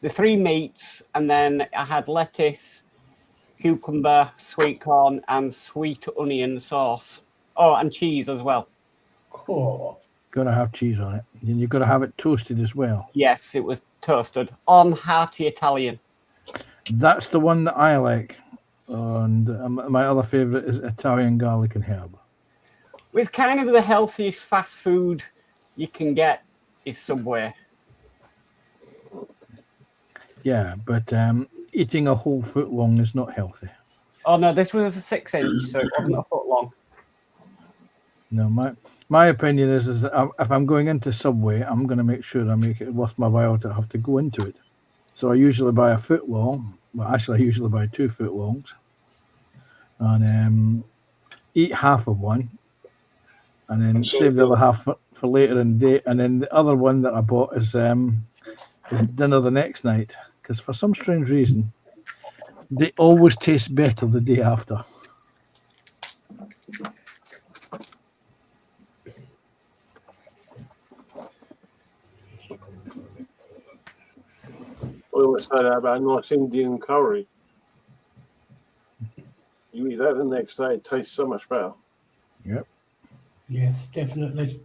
the 3 meats, and then I had lettuce, cucumber, sweet corn, and sweet onion sauce. Oh, and cheese as well. Oh, Got to have cheese on it. And you've got to have it toasted as well. Yes, it was toasted on hearty Italian. That's the one that I like. And my other favourite is Italian garlic and herb. It's kind of the healthiest fast food you can get is Subway. Yeah, but eating a whole foot long is not healthy. Oh no, this was a 6-inch, so it wasn't a foot long. No, my opinion is that if I'm going into Subway, I'm going to make sure I make it worth my while to have to go into it. So I usually buy a foot long. Well, actually, I usually buy 2 foot longs, and eat half of one, and then save the other half for later in the day. And then the other one that I bought is dinner the next night, because for some strange reason, they always taste better the day after. I always say that about a nice Indian curry. You eat that the next day, it tastes so much better. Yep. yes, definitely.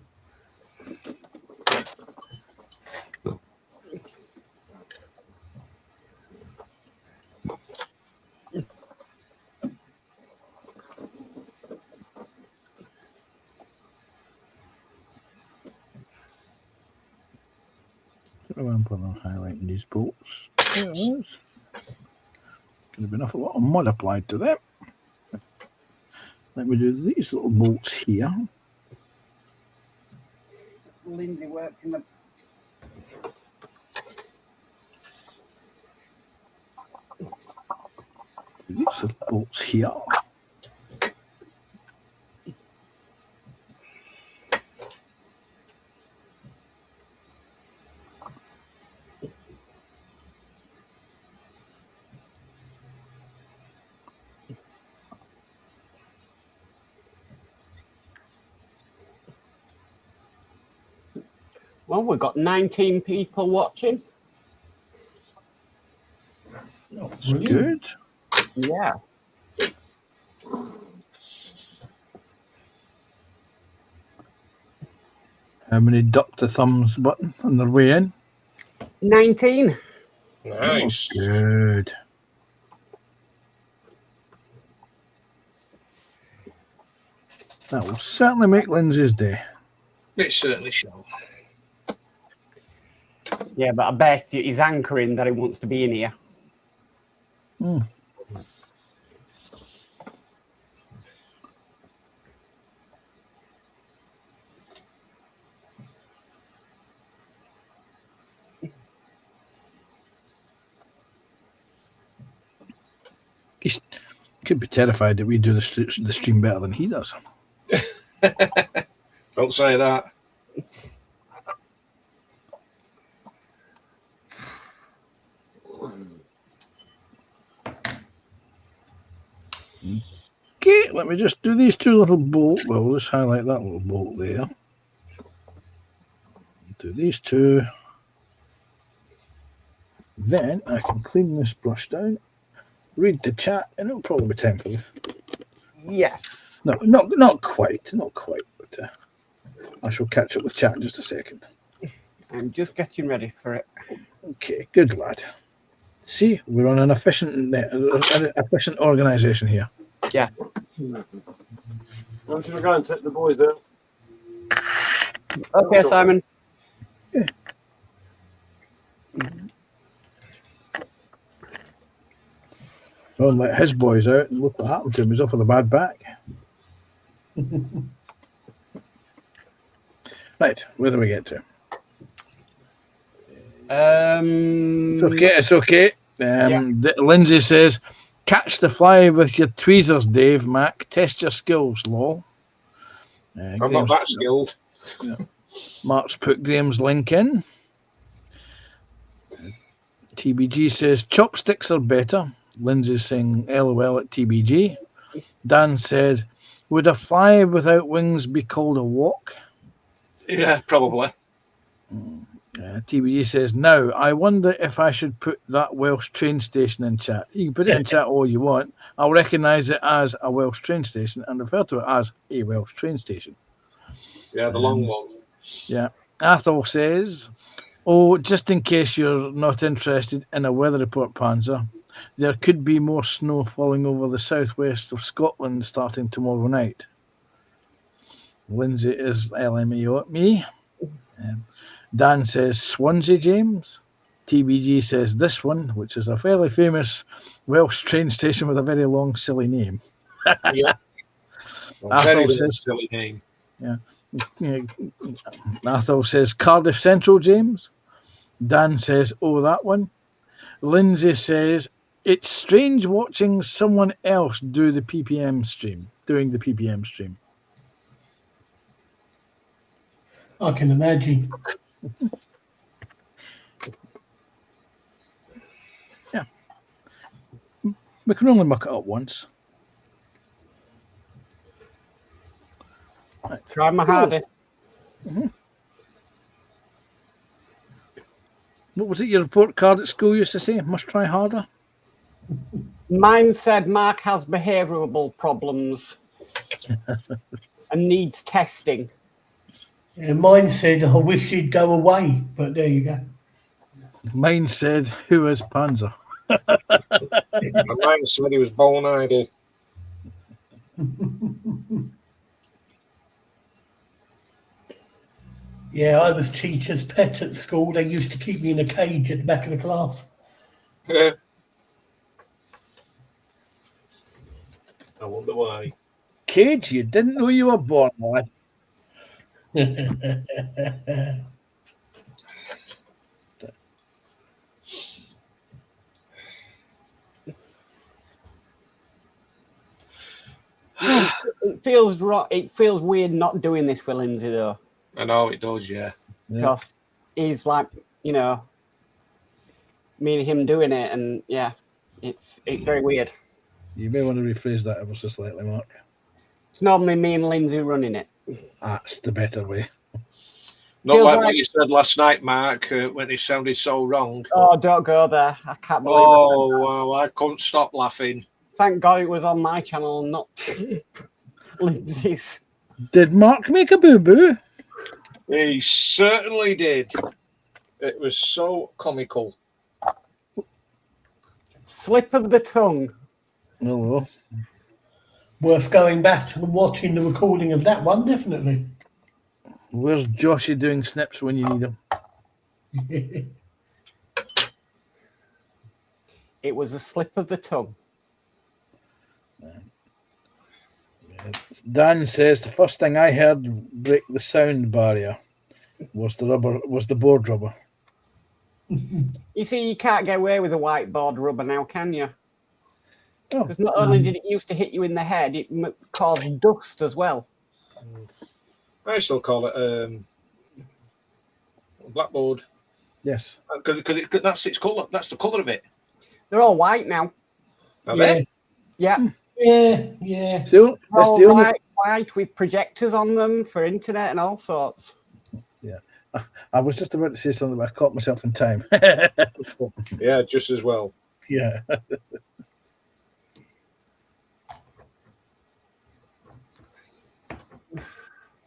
I'm putting on highlighting these bolts. There it is. Could have been a lot of mud applied to them. Let me do these little bolts here. Lindsay worked in the. These little bolts here. Well, we've got 19 people watching. Oh, That's brilliant. good. Yeah. How many ducked the thumbs button on their way in? 19. Nice. Oh, good. That will certainly make Lindsay's day. It certainly shall. Yeah, but I bet he's anchoring that he wants to be in here. Hmm. He could be terrified that we do the stream better than he does. Don't say that. Okay, let me just do these 2 little bolts. Well, we'll just highlight that little bolt there. Do these 2. Then I can clean this brush down, read the chat, and it'll probably be time for this. Yes. No, not quite, but I shall catch up with chat in just a second. I'm just getting ready for it. Okay, good lad. See, we're on an efficient organisation here. Yeah. I'm going to go and take the boys out. Okay, Simon. Don't let his boys out and look what happened to him. He's off with a bad back. Right, where do we get to? It's okay. Lindsay says, catch the fly with your tweezers, Dave, Mac. Test your skills, lol. I'm not that skilled. Mark's put Graham's link in. TBG says chopsticks are better. Lindsay's saying LOL at TBG. Dan said, would a fly without wings be called a walk? Yeah, probably. TBG says, now, I wonder if I should put that Welsh train station in chat. You can put it in chat all you want. I'll recognise it as a Welsh train station and refer to it as a Welsh train station. Yeah, the long one. Yeah. Athol says, oh, just in case you're not interested in a weather report, Panzer, there could be more snow falling over the southwest of Scotland starting tomorrow night. Lindsay is LMAO at me. Dan says Swansea, James. TBG says this one, which is a fairly famous Welsh train station with a very long, silly name. Yeah. Athol Very says, silly name. Athol says Cardiff Central, James. Dan says, oh, that one. Lindsay says, it's strange watching someone else do the PPM stream, doing the PPM stream. I can imagine. Yeah. We can only muck it up once. Right. Try my hardest. What was it your report card at school used to say? Must try harder? Mine said Mark has behavioural problems and needs testing. Yeah, mine said, I wish he'd go away, but there you go. Mine said, who is Panzer? And mine said he was bone-eyed. Yeah, I was teacher's pet at school. They used to keep me in a cage at the back of the class. I wonder why. Cage, you didn't know you were born, lad. It feels it feels weird not doing this with Lindsay though, I know it does, yeah. because he's like, you know, me and him doing it, and yeah, it's very weird. You may want to rephrase that ever so slightly, Mark. It's normally me and Lindsay running it. That's the better way. Not Feels like like- what you said last night, Mark, when it sounded so wrong. Oh, don't go there! I can't believe it. Oh, wow, I couldn't stop laughing. Thank God it was on my channel, not Lindsay's. Did Mark make a boo-boo? He certainly did. It was so comical. Slip of the tongue. Oh, well. Worth going back and watching the recording of that one, definitely. Where's Joshy doing snips when you need him? It was a slip of the tongue. Dan says the first thing I heard break the sound barrier was the board rubber. You see, you can't get away with a whiteboard rubber now, can you? Oh, Because not only did it used to hit you in the head, it caused dust as well. I still call it blackboard yes. because that's its colour. That's the colour of it. They're all white now. Are Yeah. they? Yeah, Yeah. So that's all the only. white with projectors on them for internet and all sorts. I was just about to say something, but I caught myself in time. Yeah, just as well. Yeah.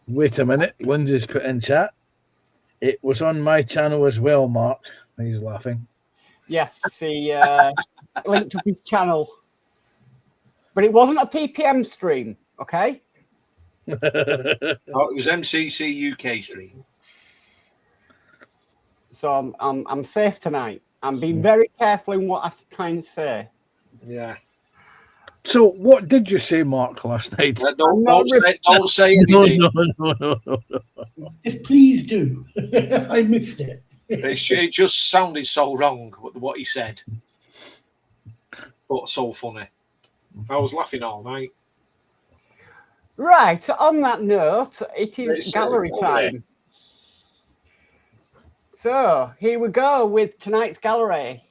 Wait a minute. Lindsay's put in chat. It was on my channel as well, Mark. He's laughing. Yes, see, linked to his channel. But it wasn't a PPM stream, okay? Oh, it was MCC UK stream. So I'm safe tonight. I'm being very careful in what I try and say. Yeah. So, what did you say, Mark, last night? Don't say No, anything. no. Yes, please do. I missed it. It just sounded so wrong what he said, but so funny. I was laughing all night. Right, on that note, it is It's gallery lovely. time. So, here we go with tonight's gallery.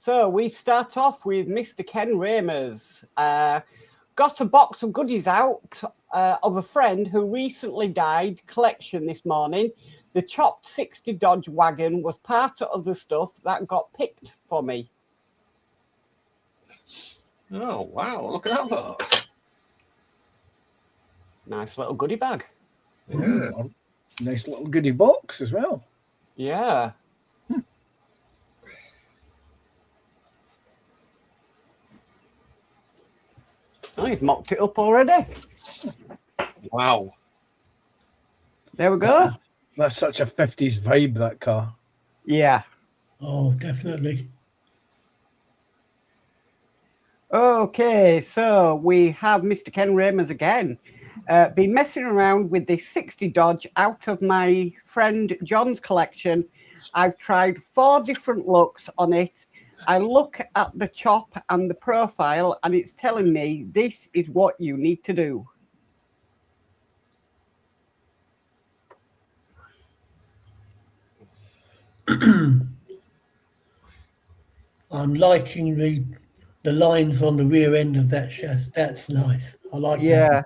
So we start off with Mr. Ken Ramers. Got a box of goodies out of a friend who recently died collection this morning. The chopped 60 Dodge wagon was part of the stuff that got picked for me. Oh, wow. Look at that, lot. Nice little goodie bag. Yeah. Nice little goodie box as well. Yeah. Oh, he's mocked it up already. Wow. There we go. That's such a 50s vibe, that car. Yeah. Oh, definitely. Okay, so we have Mr. Ken Ramers again. Been messing around with the 60 Dodge out of my friend John's collection. I've tried 4 different looks on it. I look at the chop and the profile, and it's telling me this is what you need to do. I'm liking the lines on the rear end of that chassis. That's nice. I like Yeah.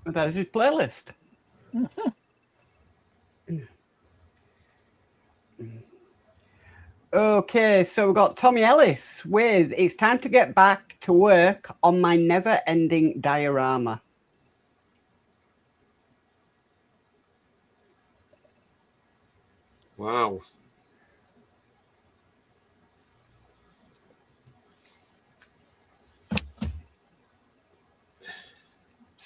That is his playlist. Okay, so we've got Tommy Ellis with "It's time to get back to work on my never-ending diorama." Wow.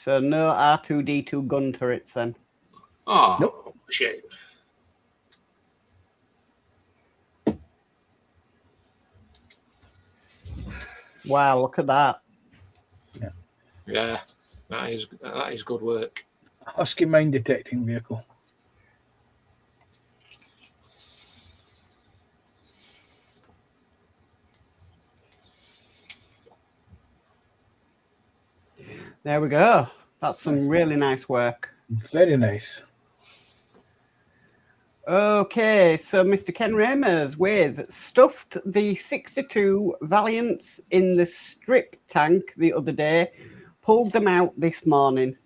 So no R2D2 gun turrets then. Oh, Nope. shame. Wow, look at that. Yeah, that is good work. Husky mine detecting vehicle. There we go. That's some really nice work. Very nice. Okay, so Mr. Ken Ramers with stuffed the 62 Valiants in the strip tank the other day, pulled them out this morning.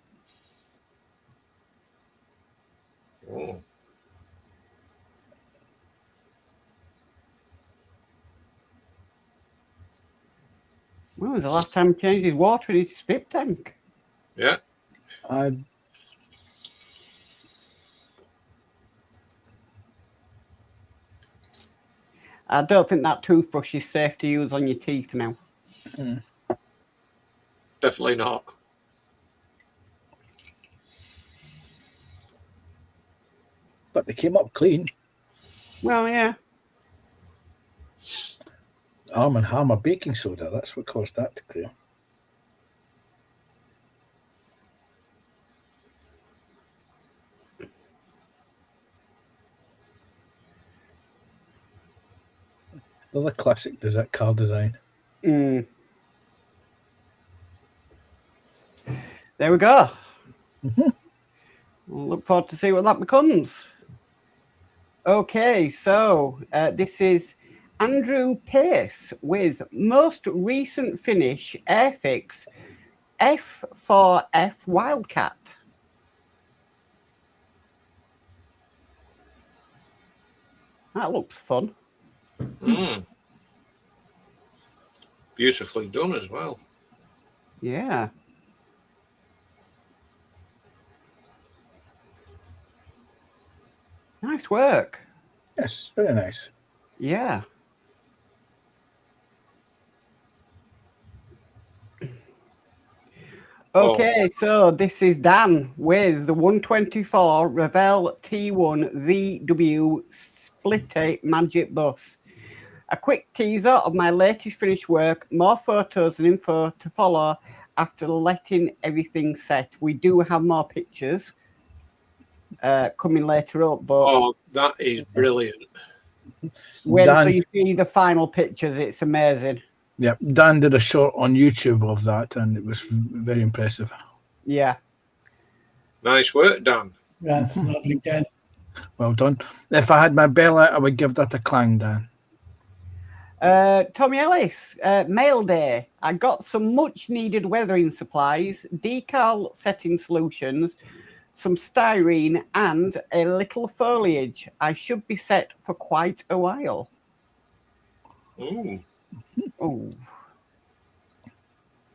Oh. When was the last time he changed his water in his strip tank? Yeah. I don't think that toothbrush is safe to use on your teeth now. Definitely not. But they came up clean. Well, yeah. Arm and Hammer baking soda. That's what caused that to clear. Another classic car design. Mm. There we go. We'll look forward to see what that becomes. Okay, so this is Andrew Pace with most recent finish Airfix F4F Wildcat. That looks fun. Mm. Beautifully done as well. Yeah. Nice work. Yes, very nice. Yeah. Okay, so this is Dan with the 124 Revell T1 VW Split 8 Magic Bus. A quick teaser of my latest finished work, more photos and info to follow after letting everything set. We do have more pictures coming later up, but Oh, that is brilliant. wait Dan- until you see the final pictures. It's amazing. Yep, Dan did a short on YouTube of that, and it was very impressive. Yeah. Nice work, Dan. That's lovely, Dan. Well done. If I had my bell out, I would give that a clang, Dan. Tommy Ellis, mail day. I got some much needed weathering supplies, decal setting solutions, some styrene, and a little foliage. I should be set for quite a while. Ooh. Oh,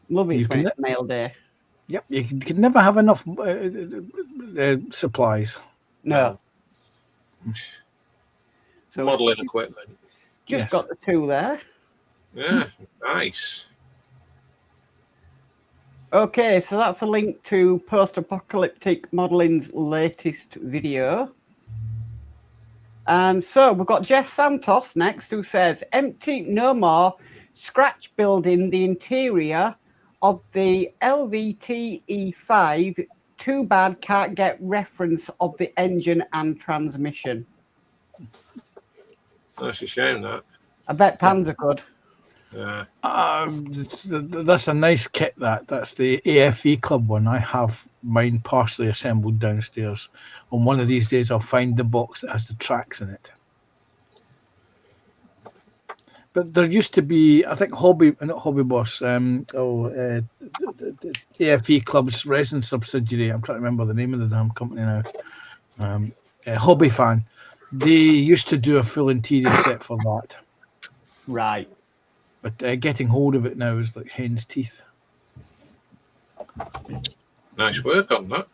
love it You when can- it's mail day. Yep, you can never have enough supplies. No. So Modelling equipment. just Yes. got the two there. Yeah, nice. Okay, so that's a link to Post-Apocalyptic Modeling's latest video. And so we've got Jeff Santos next, who says, empty no more, scratch building the interior of the LVT E5. Too bad can't get reference of the engine and transmission. That's a shame, that. I bet Panzer could. Yeah. That's a nice kit. That's the AFE Club one. I have mine partially assembled downstairs. On one of these days, I'll find the box that has the tracks in it. But there used to be, I think, not Hobby Boss, the AFE Club's resin subsidiary. I'm trying to remember the name of the damn company now. Hobby Fan. They used to do a full interior set for that. Right. But getting hold of it now is like hen's teeth. Nice work on that.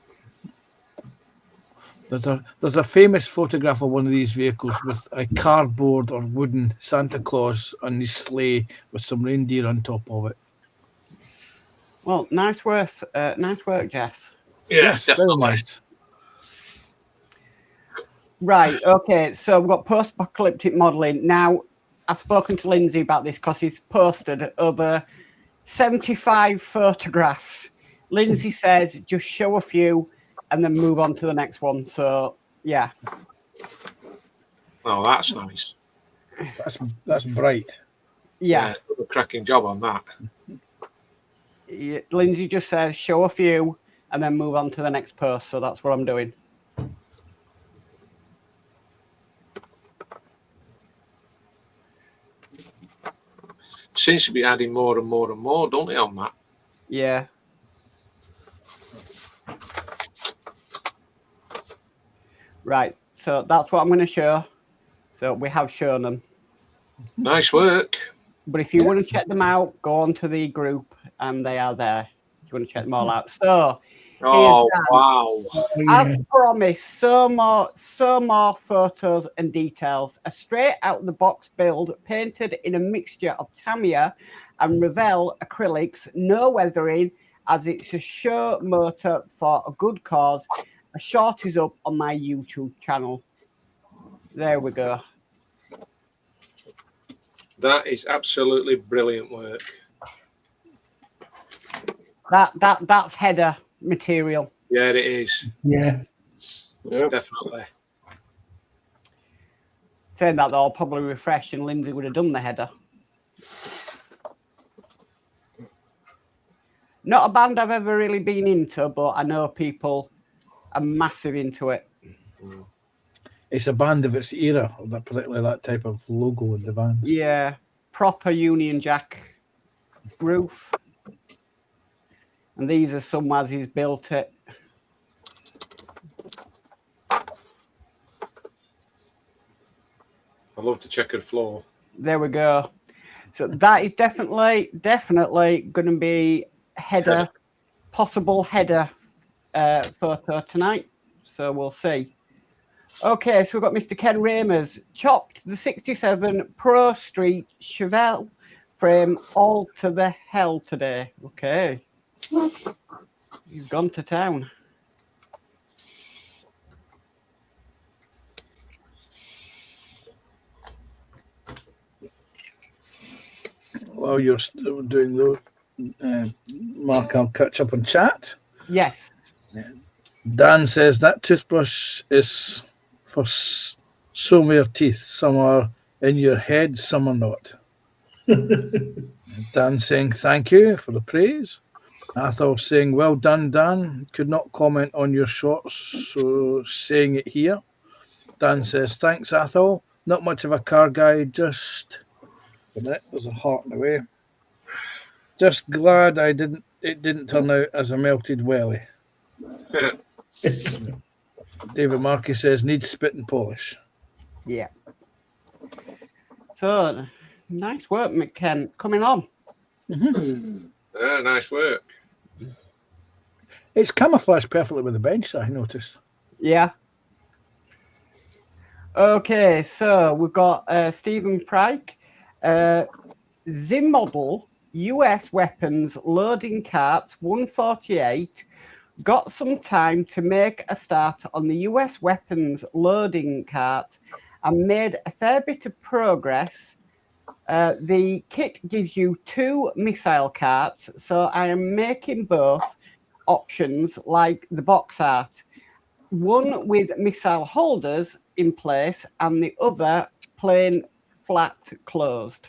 There's a famous photograph of one of these vehicles with a cardboard or wooden Santa Claus on his sleigh with some reindeer on top of it. Well, nice work, Jess. Yeah, Yes, very definitely. nice. Right, okay, so we've got post-apocalyptic modelling. Now, I've spoken to Lindsay about this because he's posted over 75 photographs. Lindsay says just show a few and then move on to the next one. So, yeah. Oh, that's nice. That's bright. Yeah. A cracking job on that. Lindsay just says show a few and then move on to the next post. So that's what I'm doing. Seems to be adding more and more and more, don't they, on that? Yeah. Right. So that's what I'm going to show. So we have shown them. Nice work. But if you want to check them out, go on to the group and they are there. If you want to check them all out. So, Oh, Dan. wow. Oh, yeah. as promised, so more photos and details. A straight out of the box build painted in a mixture of Tamiya and Revell acrylics, no weathering, as it's a show motor for a good cause. A short is up on my YouTube channel. There we go. That is absolutely brilliant work. That's header material. Yeah, it is. Yeah. Yeah. Definitely. Saying that, they'll probably refresh and Lindsay would have done the header. Not a band I've ever really been into, but I know people are massive into it. It's a band of its era, particularly that type of logo in the van. Yeah, proper Union Jack roof. And these are some as he's built it. I love the checkered floor. There we go. So that is definitely going to be header, possible header photo tonight. So we'll see. Okay, so we've got Mr. Ken Ramers. Chopped the 67 Pro Street Chevelle frame all to the hell today. Okay. You've gone to town. While you're still doing those, Mark, I'll catch up on chat. Yes. Dan says that toothbrush is for somewhere teeth. Some are in your head, some are not. Dan saying thank you for the praise. Athol saying, well done, Dan. Could not comment on your shots, so saying it here. Dan says, thanks, Athol. Not much of a car guy, just a minute, there's a heart in the way. Just glad it didn't turn out as a melted welly. David Markey says, needs spit and polish. Yeah. So, nice work, McKen. Coming on. Nice work. It's camouflaged perfectly with the bench, I noticed. Yeah. Okay, so we've got Stephen Pryke. Zim model US weapons loading carts 148 got some time to make a start on the US weapons loading cart and made a fair bit of progress. The kit gives you 2 missile carts, so I am making both options like the box art. One with missile holders in place and the other plain flat closed.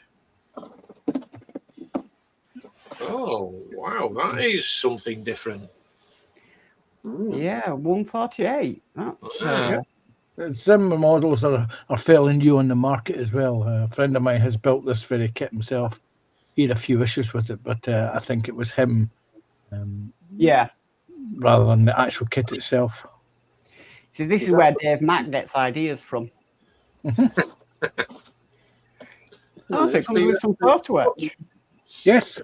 Oh, wow. That is something different. Yeah, 148. That's Zim models are fairly new on the market as well. A friend of mine has built this very kit himself. He had a few issues with it, but I think it was him yeah. rather than the actual kit itself. See, this is where Dave Mack gets ideas from. Oh, so it comes with some photo etch. Yes.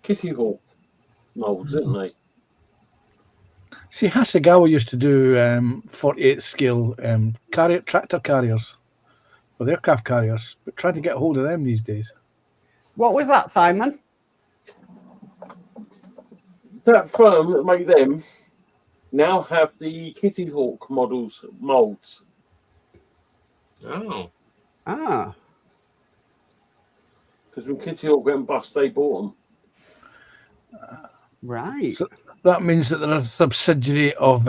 Kitty Hawk molds, isn't they? See, Hasegawa used to do 48 scale tractor carriers with aircraft carriers, but trying to get hold of them these days. What was that, Simon? That firm that made them now have the Kitty Hawk models molds. Oh. Ah, Because when Kitty Hawk went bust, they bought them. right. So that means that they're a subsidiary of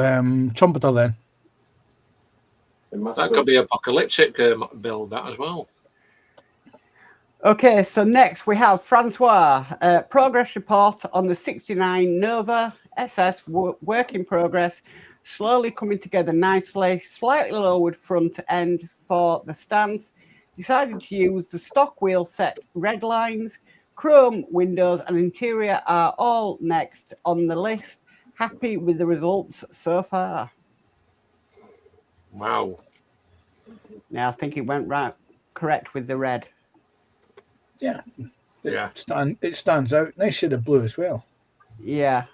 Trumpeter then. That could be apocalyptic build, that as well. Okay, so next we have Francois. Progress report on the 69 Nova SS work in progress. Slowly coming together nicely. Slightly lowered front end for the stance. Decided to use the stock wheel set red lines. Chrome windows and interior are all next on the list. Happy with the results so far. Wow. Now I think it went correct with the red. Yeah. Yeah. It stands out. Nice shade of blue as well. Yeah.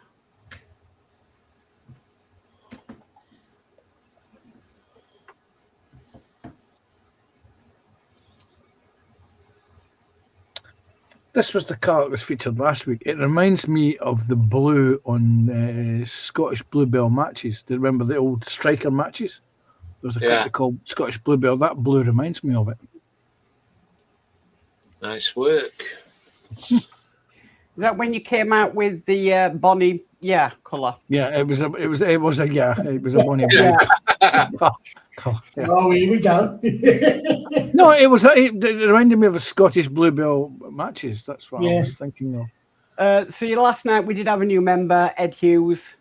This was the car that was featured last week. It reminds me of the blue on Scottish Bluebell matches. Do you remember the old striker matches? There was a company called Scottish Bluebell. That blue reminds me of it. Nice work. Is that when you came out with the Bonnie colour? Yeah, it was a Bonnie blue. Yeah. Oh, here we go. No, it reminded me of a Scottish Bluebell matches. That's what I was thinking of. So last night we did have a new member, Ed Hughes,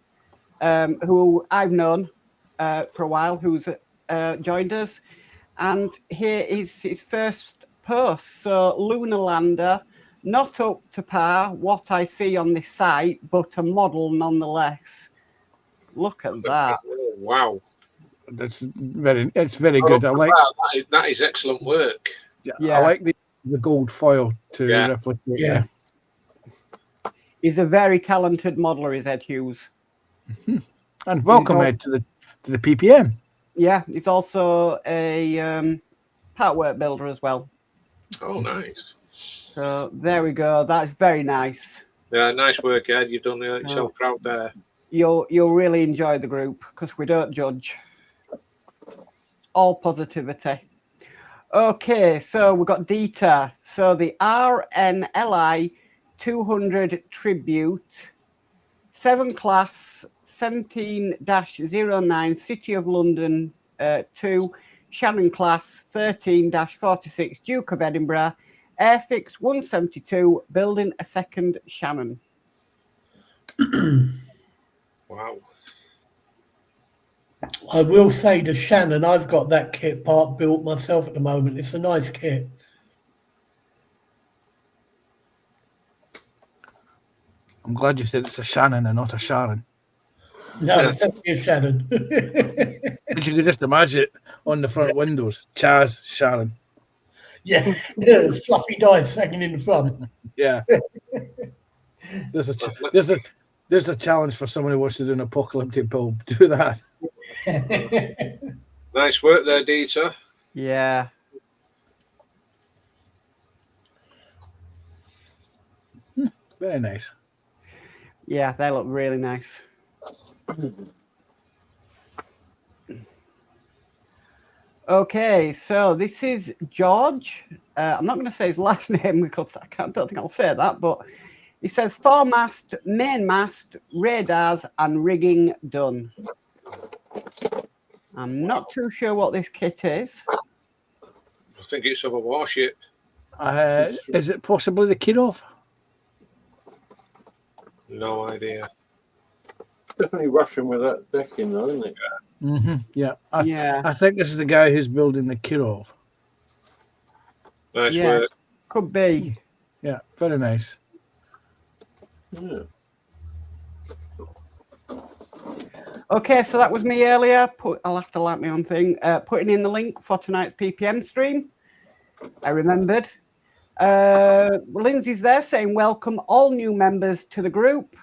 who I've known for a while, who's joined us. And here is his first post. So Lunar Lander, not up to par what I see on this site, but a model nonetheless. Look at that. Wow. It's very good. I like that is excellent work. I like the gold foil to replicate. Yeah. He's a very talented modeler, is Ed Hughes. Mm-hmm. And welcome Ed to the PPM. Yeah, he's also a part work builder as well. Oh, nice. So there we go. That's very nice. Yeah, nice work, Ed. You've done yourself proud there. You'll really enjoy the group because we don't judge. All positivity. Okay, so we've got Dieter. So the RNLI 200 Tribute, 7 class, 17-09, City of London 2, Shannon class, 13-46, Duke of Edinburgh, Airfix 172, building a second Shannon. Wow. I will say to Shannon, I've got that kit part built myself at the moment. It's a nice kit. I'm glad you said it's a Shannon and not a Sharon. No, it's only a Shannon. But you could just imagine it on the front windows. Chaz, Sharon. Yeah, fluffy dice hanging in the front. Yeah. There's a challenge for someone who wants to do an apocalyptic build. Do that. Nice work there, Dieter. Yeah. Very nice. Yeah, they look really nice. Okay, so this is George. I'm not going to say his last name because don't think I'll say that, but he says foremast, mainmast, radars, and rigging done. I'm not too sure what this kit is. I think it's of a warship. Is it possibly the Kirov? No idea. Definitely Russian with that decking, though, isn't it? Mm-hmm. Yeah. Yeah. I think this is the guy who's building the Kirov. Nice Yeah. work. Could be. Yeah, very nice. Yeah. Okay, so that was me earlier. I'll have to like my own thing. Putting in the link for tonight's PPM stream. I remembered. Lindsay's there saying welcome all new members to the group.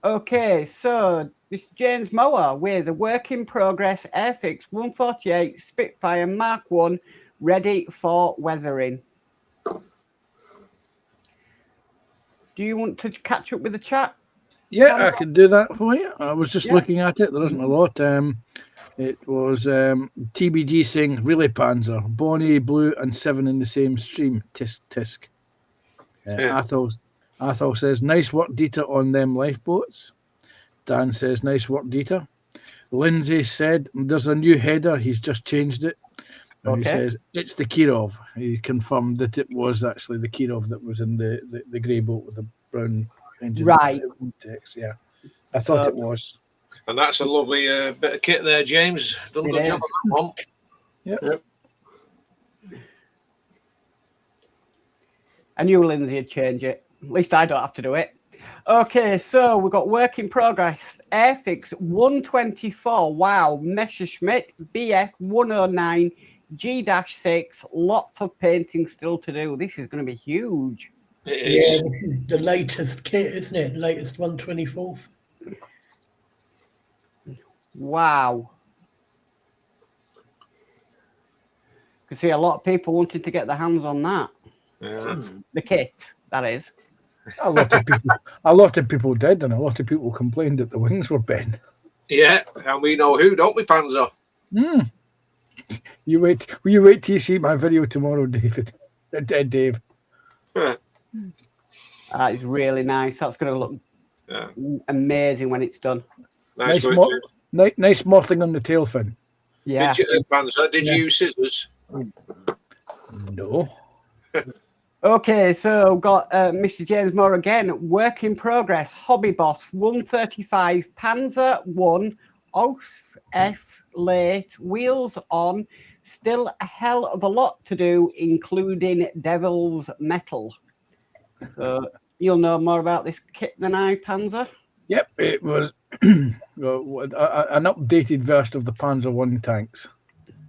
Okay, so this is James Mower with a work in progress Airfix 148 Spitfire Mark 1 ready for weathering. Do you want to catch up with the chat? Yeah, I can do that for you. I was just Yeah. looking at it. There isn't a lot. It was TBG saying Relay Panzer, Bonnie, Blue, and 7 in the same stream. Tisk. Yeah. Athol says, nice work, Dieter, on them lifeboats. Dan says, nice work, Dieter. Lindsay said, there's a new header. He's just changed it. And He Okay. says, it's the Kirov. He confirmed that it was actually the Kirov that was in the grey boat with the brown engine. Right. Text. Yeah, I thought it was. And that's a lovely bit of kit there, James. Done a It good job is. on that one. Yep. I knew Lindsay would change it. At least I don't have to do it. Okay, so we've got work in progress. Airfix 124. Wow. Messerschmitt BF 109 G-6. Lots of painting still to do. This is going to be huge. It Yeah, is. this is the latest kit, isn't it? Latest 124th. Wow. Can see a lot of people wanting to get their hands on that. Yeah. The kit, that is. A lot of people did, and a lot of people complained that the wings were bent. Yeah, and we know who, don't we, Panzer? Mm. You wait till you see my video tomorrow, David. Dave. Yeah. That is really nice. That's going to look Yeah. amazing when it's done. Nice work, mo- James. Nice mottling on the tail fin. Yeah. Did you, Panzer, did you use scissors? No. Okay, so got Mr. James Moore again. Work in progress. Hobby Boss 135 Panzer 1 F late wheels on. Still a hell of a lot to do, including Devil's Metal. So you'll know more about this kit than I, Panzer. Yep, it was an updated version of the Panzer I tanks.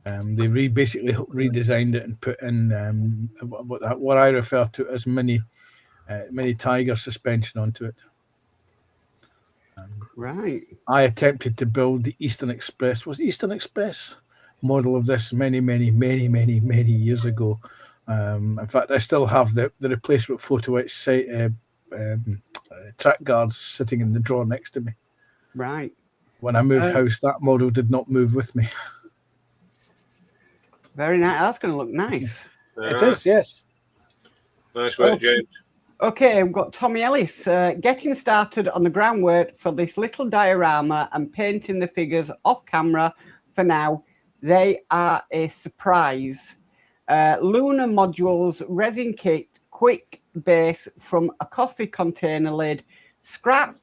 They basically redesigned it and put in what I refer to as mini Tiger suspension onto it. Right. I attempted to build the Eastern Express. Was Eastern Express model of this many years ago. In fact, I still have the replacement photo etch track guards sitting in the drawer next to me. Right. When I moved house, that model did not move with me. Very nice. That's going to look nice. It is, yes. Nice work, James. Okay, we've got Tommy Ellis getting started on the groundwork for this little diorama and painting the figures off camera for now. They are a surprise. Lunar modules, resin kit, quick base from a coffee container lid, scrap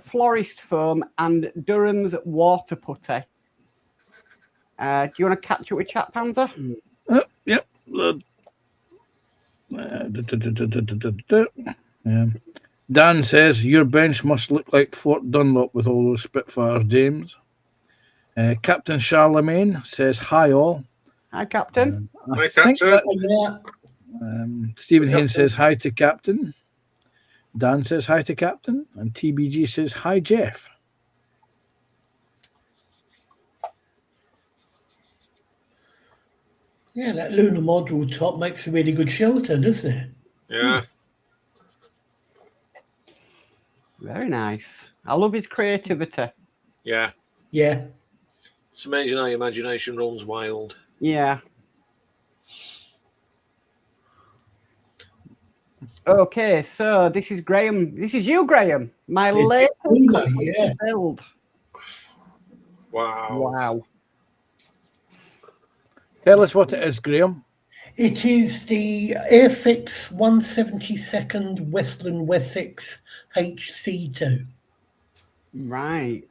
florist foam, and Durham's water putty. Do you want to catch up with chat, Panzer? Yep. Dan says your bench must look like Fort Dunlop with all those Spitfires, James. Captain Charlemagne says hi all. Hi, Captain. Hi, think Captain. that- Yeah. Stephen Haynes says hi to Captain. Dan says hi to Captain. And TBG says hi, Jeff. Yeah, that lunar module top makes a really good shelter, doesn't it? Yeah. Very nice. I love his creativity. Yeah. Yeah. It's amazing how your imagination runs wild. Yeah. Okay, so this is Graham. This is you, Graham. My It's latest Luna, yeah. build. Wow. Wow. Tell us what it is, Graham. It is the Airfix 172nd Westland Wessex HC2. Right.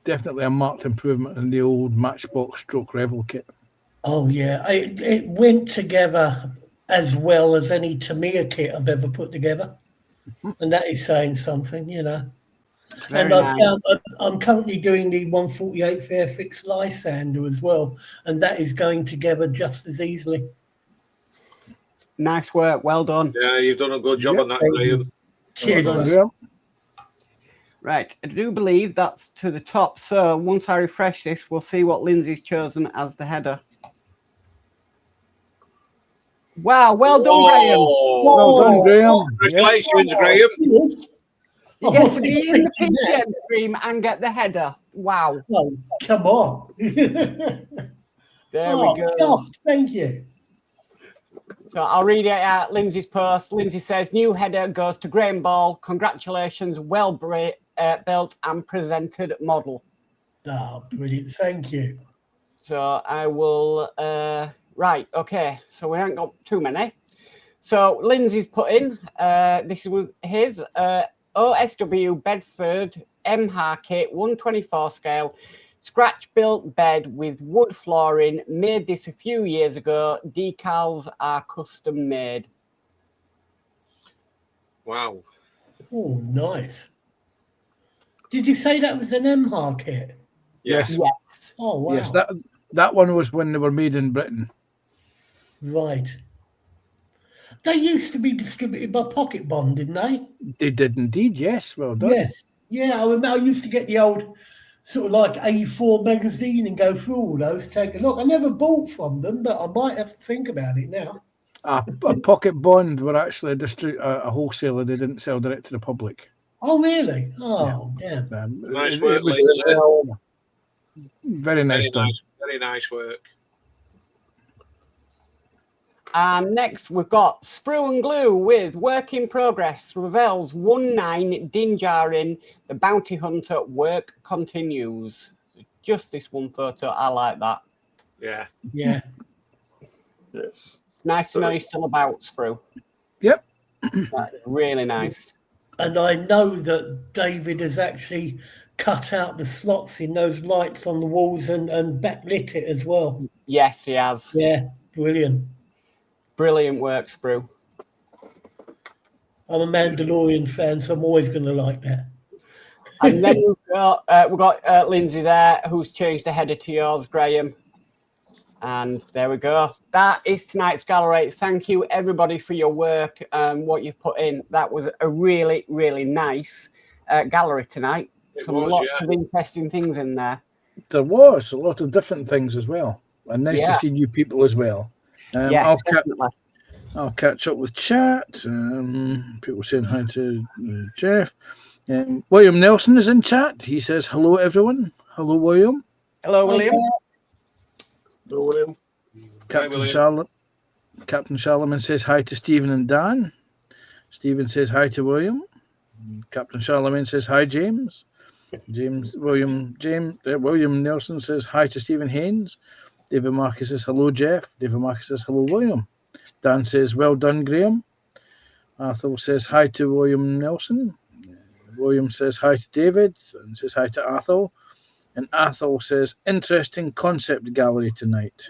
Definitely a marked improvement in the old Matchbox stroke Revel kit. Oh, yeah. It went together as well as any Tamiya kit I've ever put together. And that is saying something, you know. Very And nice. I'm currently doing the 148th Airfix Lysander as well. And that is going together just as easily. Nice work. Well done. Yeah, you've done a good job Yep. on that, Thank Graham. you. Cheers. Well done, mate. Graham. Right. I do believe that's to the top. So once I refresh this, we'll see what Lindsay's chosen as the header. Wow. Well done, Graham. Well done, Graham. Yep. Congratulations, Graham. You get to be in the PPM stream and get the header. Wow. Oh, come on. There Oh, we go. gosh, thank you. So I'll read it out. Lindsay's post. Lindsay says, new header goes to Graham Ball. Congratulations. Well built and presented model. Oh, brilliant. Thank you. So I will... right. Okay. So we haven't got too many. So Lindsay's put in. This was his... OSW Bedford MHA kit 124 scale scratch built bed with wood flooring. Made this a few years ago. Decals are custom made. Wow. Oh, nice. Did you say that was an MHA kit? Yes. Yes. Oh, wow. Yes, that one was when they were made in Britain. Right. They used to be distributed by Pocket Bond, didn't they? They did indeed, yes. Well done. Yes. Yeah, I remember I used to get the old sort of like A4 magazine and go through all those, take a look. I never bought from them, but I might have to think about it now. A Pocket Bond were actually a wholesaler. They didn't sell direct to the public. Oh, really? Oh, damn. Nice work, Lindsay. Very nice done. Very nice work. And next we've got Sprue and Glue with Work in Progress. Revels 19 Dinjarin. The Bounty Hunter work continues. Just this one photo. I like that. Yeah. Yeah. Yes. It's nice to know you're still about, Sprue. Yep. That's really nice. And I know that David has actually cut out the slots in those lights on the walls and backlit it as well. Yes, he has. Yeah, brilliant. Brilliant work, Sprue. I'm a Mandalorian fan, so I'm always going to like that. And then we've got Lindsay there, who's changed the header to yours, Graham. And there we go. That is tonight's gallery. Thank you, everybody, for your work and what you've put in. That was a really, really nice gallery tonight. Lots of interesting things in there. There was a lot of different things as well. And nice Yeah. to see new people as well. Yes, definitely. I'll catch up with chat. People saying hi to Jeff. William Nelson is in chat. He says, hello, everyone. Hello, William. Hello, William. No, William. Captain Charlemagne says hi to Stephen and Dan. Stephen says hi to William. Captain Charlemagne says hi, James. William Nelson says hi to Stephen Haynes. David Marcus says, hello, Jeff. David Marcus says, hello, William. Dan says, well done, Graham. Athol says, hi to William Nelson. William says, hi to David, and says, hi to Athol. And Athol says, interesting concept gallery tonight.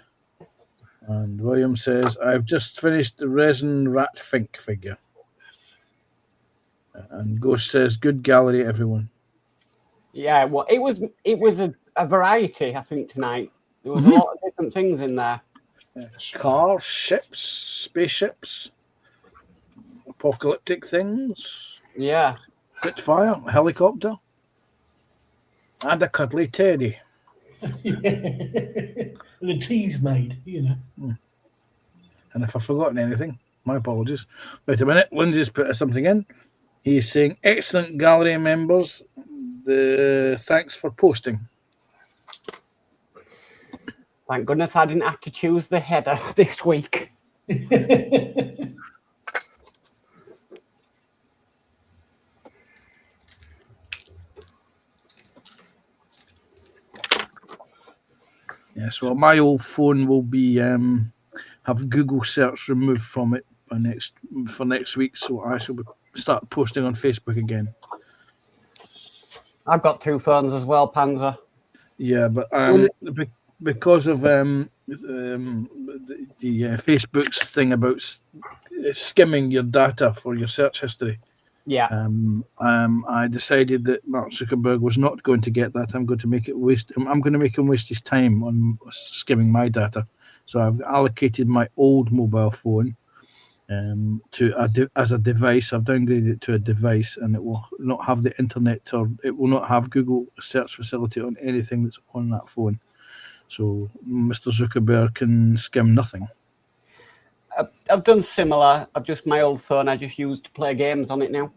And William says, I've just finished the resin rat Fink figure. And Ghost says, good gallery, everyone. Yeah, well, it was a variety, I think, tonight. There was a lot of different things in there. Cars, ships, spaceships, apocalyptic things, Yeah. Spitfire, helicopter, and a cuddly teddy. The tea's made, you know. And if I've forgotten anything, my apologies. Wait a minute, Lindsay's put something in. He's saying, excellent gallery members. Thanks for posting. Thank goodness I didn't have to choose the header this week. Yes, well, my old phone will be have Google search removed from it for next week, so I shall start posting on Facebook again. I've got 2 phones as well, Panzer. Yeah, but because of the Facebook's thing about skimming your data for your search history, Yeah. I decided that Mark Zuckerberg was not going to get that. I'm going to make him waste his time on skimming my data. So I've allocated my old mobile phone as a device. I've downgraded it to a device, and it will not have the internet, or it will not have Google search facility on anything that's on that phone. So Mr. Zuckerberg can skim nothing. I've done similar. I've just my old phone I just use to play games on it now.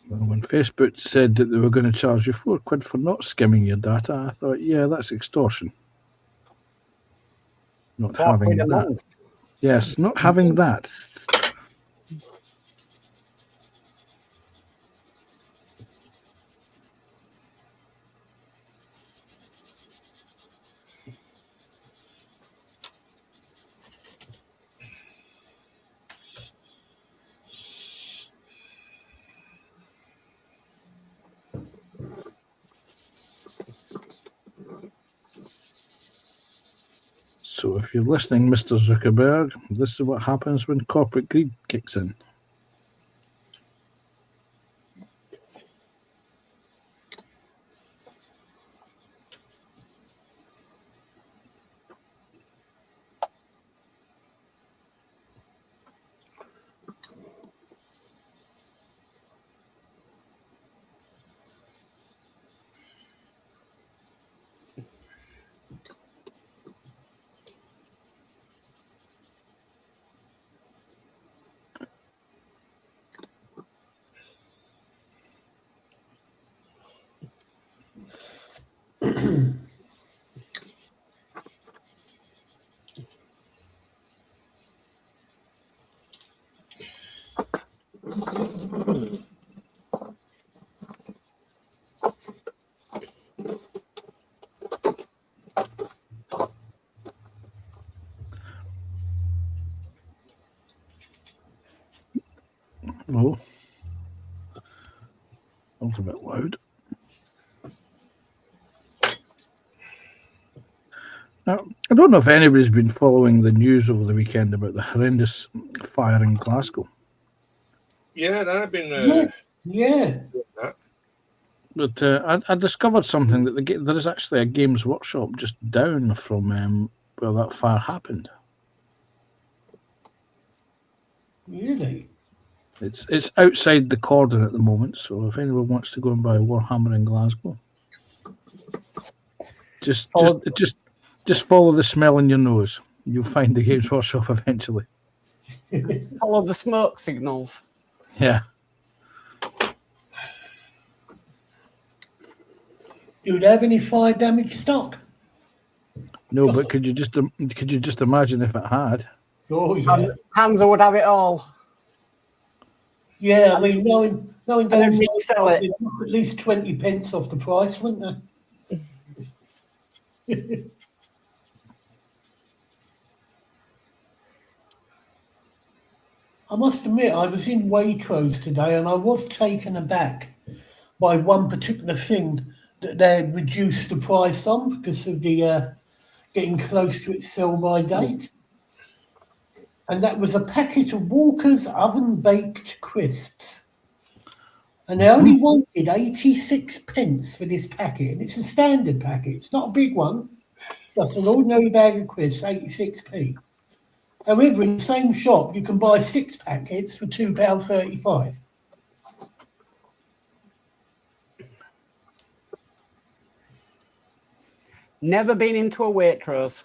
Well, when Facebook said that they were going to charge you £4 for not skimming your data, I thought, yeah, that's extortion. Not having £4 a that. month. Yes, not having that. So if you're listening, Mr. Zuckerberg, this is what happens when corporate greed kicks in. Oh, that was a bit loud. Now, I don't know if anybody's been following the news over the weekend about the horrendous fire in Glasgow. Yeah, I've been. Yes. Yeah. But I discovered something that there is actually a Games Workshop just down from where that fire happened. Really? It's outside the cordon at the moment, so if anyone wants to go and buy Warhammer in Glasgow. Just Follow- just follow the smell in your nose. You'll find the Games Workshop eventually. Follow the smoke signals. Yeah. Do they have any fire damage stock? No, but could you just imagine if it had? Oh yeah, Hansa would have it all. yeah. I mean, knowing And then those, resell it. they'd knock at least 20 pence off the price, wouldn't they? I must admit, I was in Waitrose today, and I was taken aback by one particular thing that they had reduced the price on because of the getting close to its sell-by date. And that was a packet of Walker's oven-baked crisps. And they only wanted 86 pence for this packet. And it's a standard packet. It's not a big one. Just an ordinary bag of crisps, 86p. However, in the same shop, you can buy 6 packets for £2.35. Never been into a Waitrose.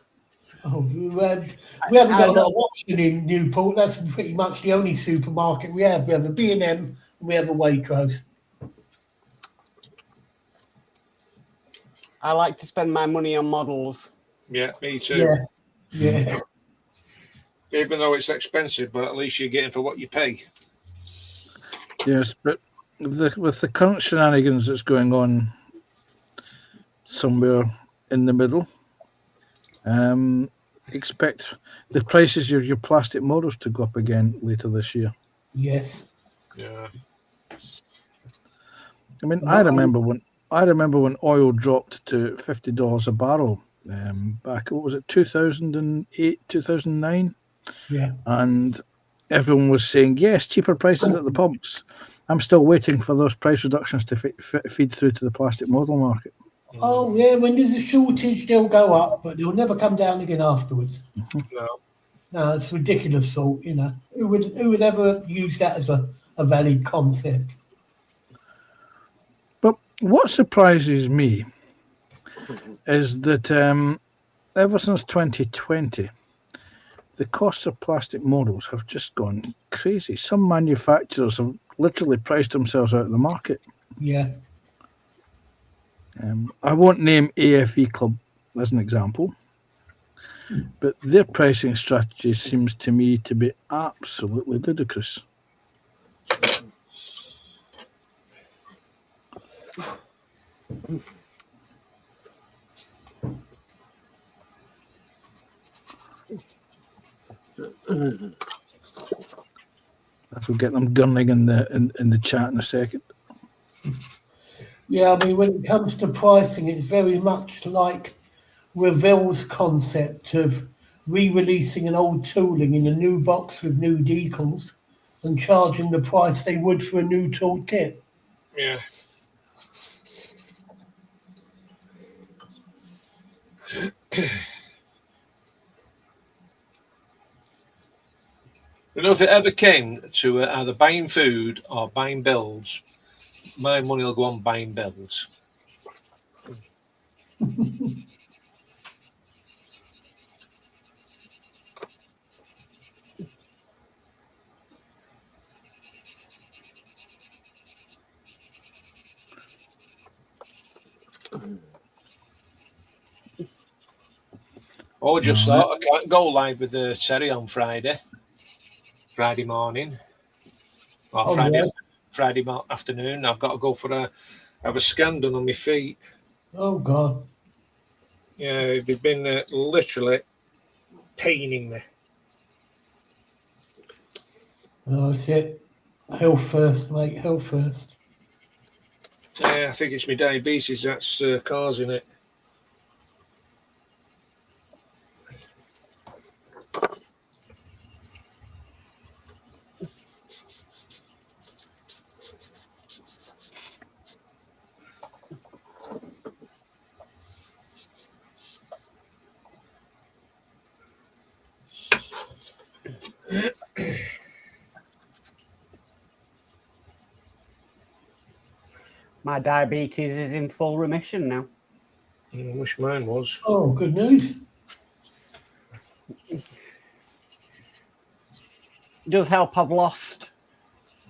Oh, we haven't got a lot of option in Newport. That's pretty much the only supermarket we have. We have a B&M and we have a Waitrose. I like to spend my money on models. Yeah, me too. Yeah. Even though it's expensive, but at least you're getting for what you pay. Yes, but with the current shenanigans that's going on somewhere in the middle, expect the prices of your plastic models to go up again later this year. Yes. Yeah. I mean, I remember when oil dropped to $50 a barrel back. What was it, 2008, 2009? Yeah. And everyone was saying, yes, cheaper prices at the pumps. I'm still waiting for those price reductions to feed through to the plastic model market. Oh, yeah. When there's a shortage, they'll go up, but they'll never come down again afterwards. No. No, it's ridiculous thought, you know. Who would ever use that as a valid concept? But what surprises me is that ever since 2020, the costs of plastic models have just gone crazy. Some manufacturers have literally priced themselves out of the market. Yeah. I won't name AFE Club as an example, but their pricing strategy seems to me to be absolutely ludicrous. We'll get them gunning in the chat in a second. Yeah, I mean, when it comes to pricing, it's very much like Revell's concept of re-releasing an old tooling in a new box with new decals and charging the price they would for a new tooled kit. Yeah. You know, if it ever came to either buying food or buying builds, my money will go on buying builds. Oh, just thought I can't go live with the Terry on Friday morning, or Friday afternoon. I've got to go for have a scan done on my feet. Oh, God. Yeah, they've been literally paining me. Oh, that's it. Health first, mate. Health first. I think it's my diabetes that's causing it. My diabetes is in full remission now. I wish mine was. Oh, good news. It does help I've lost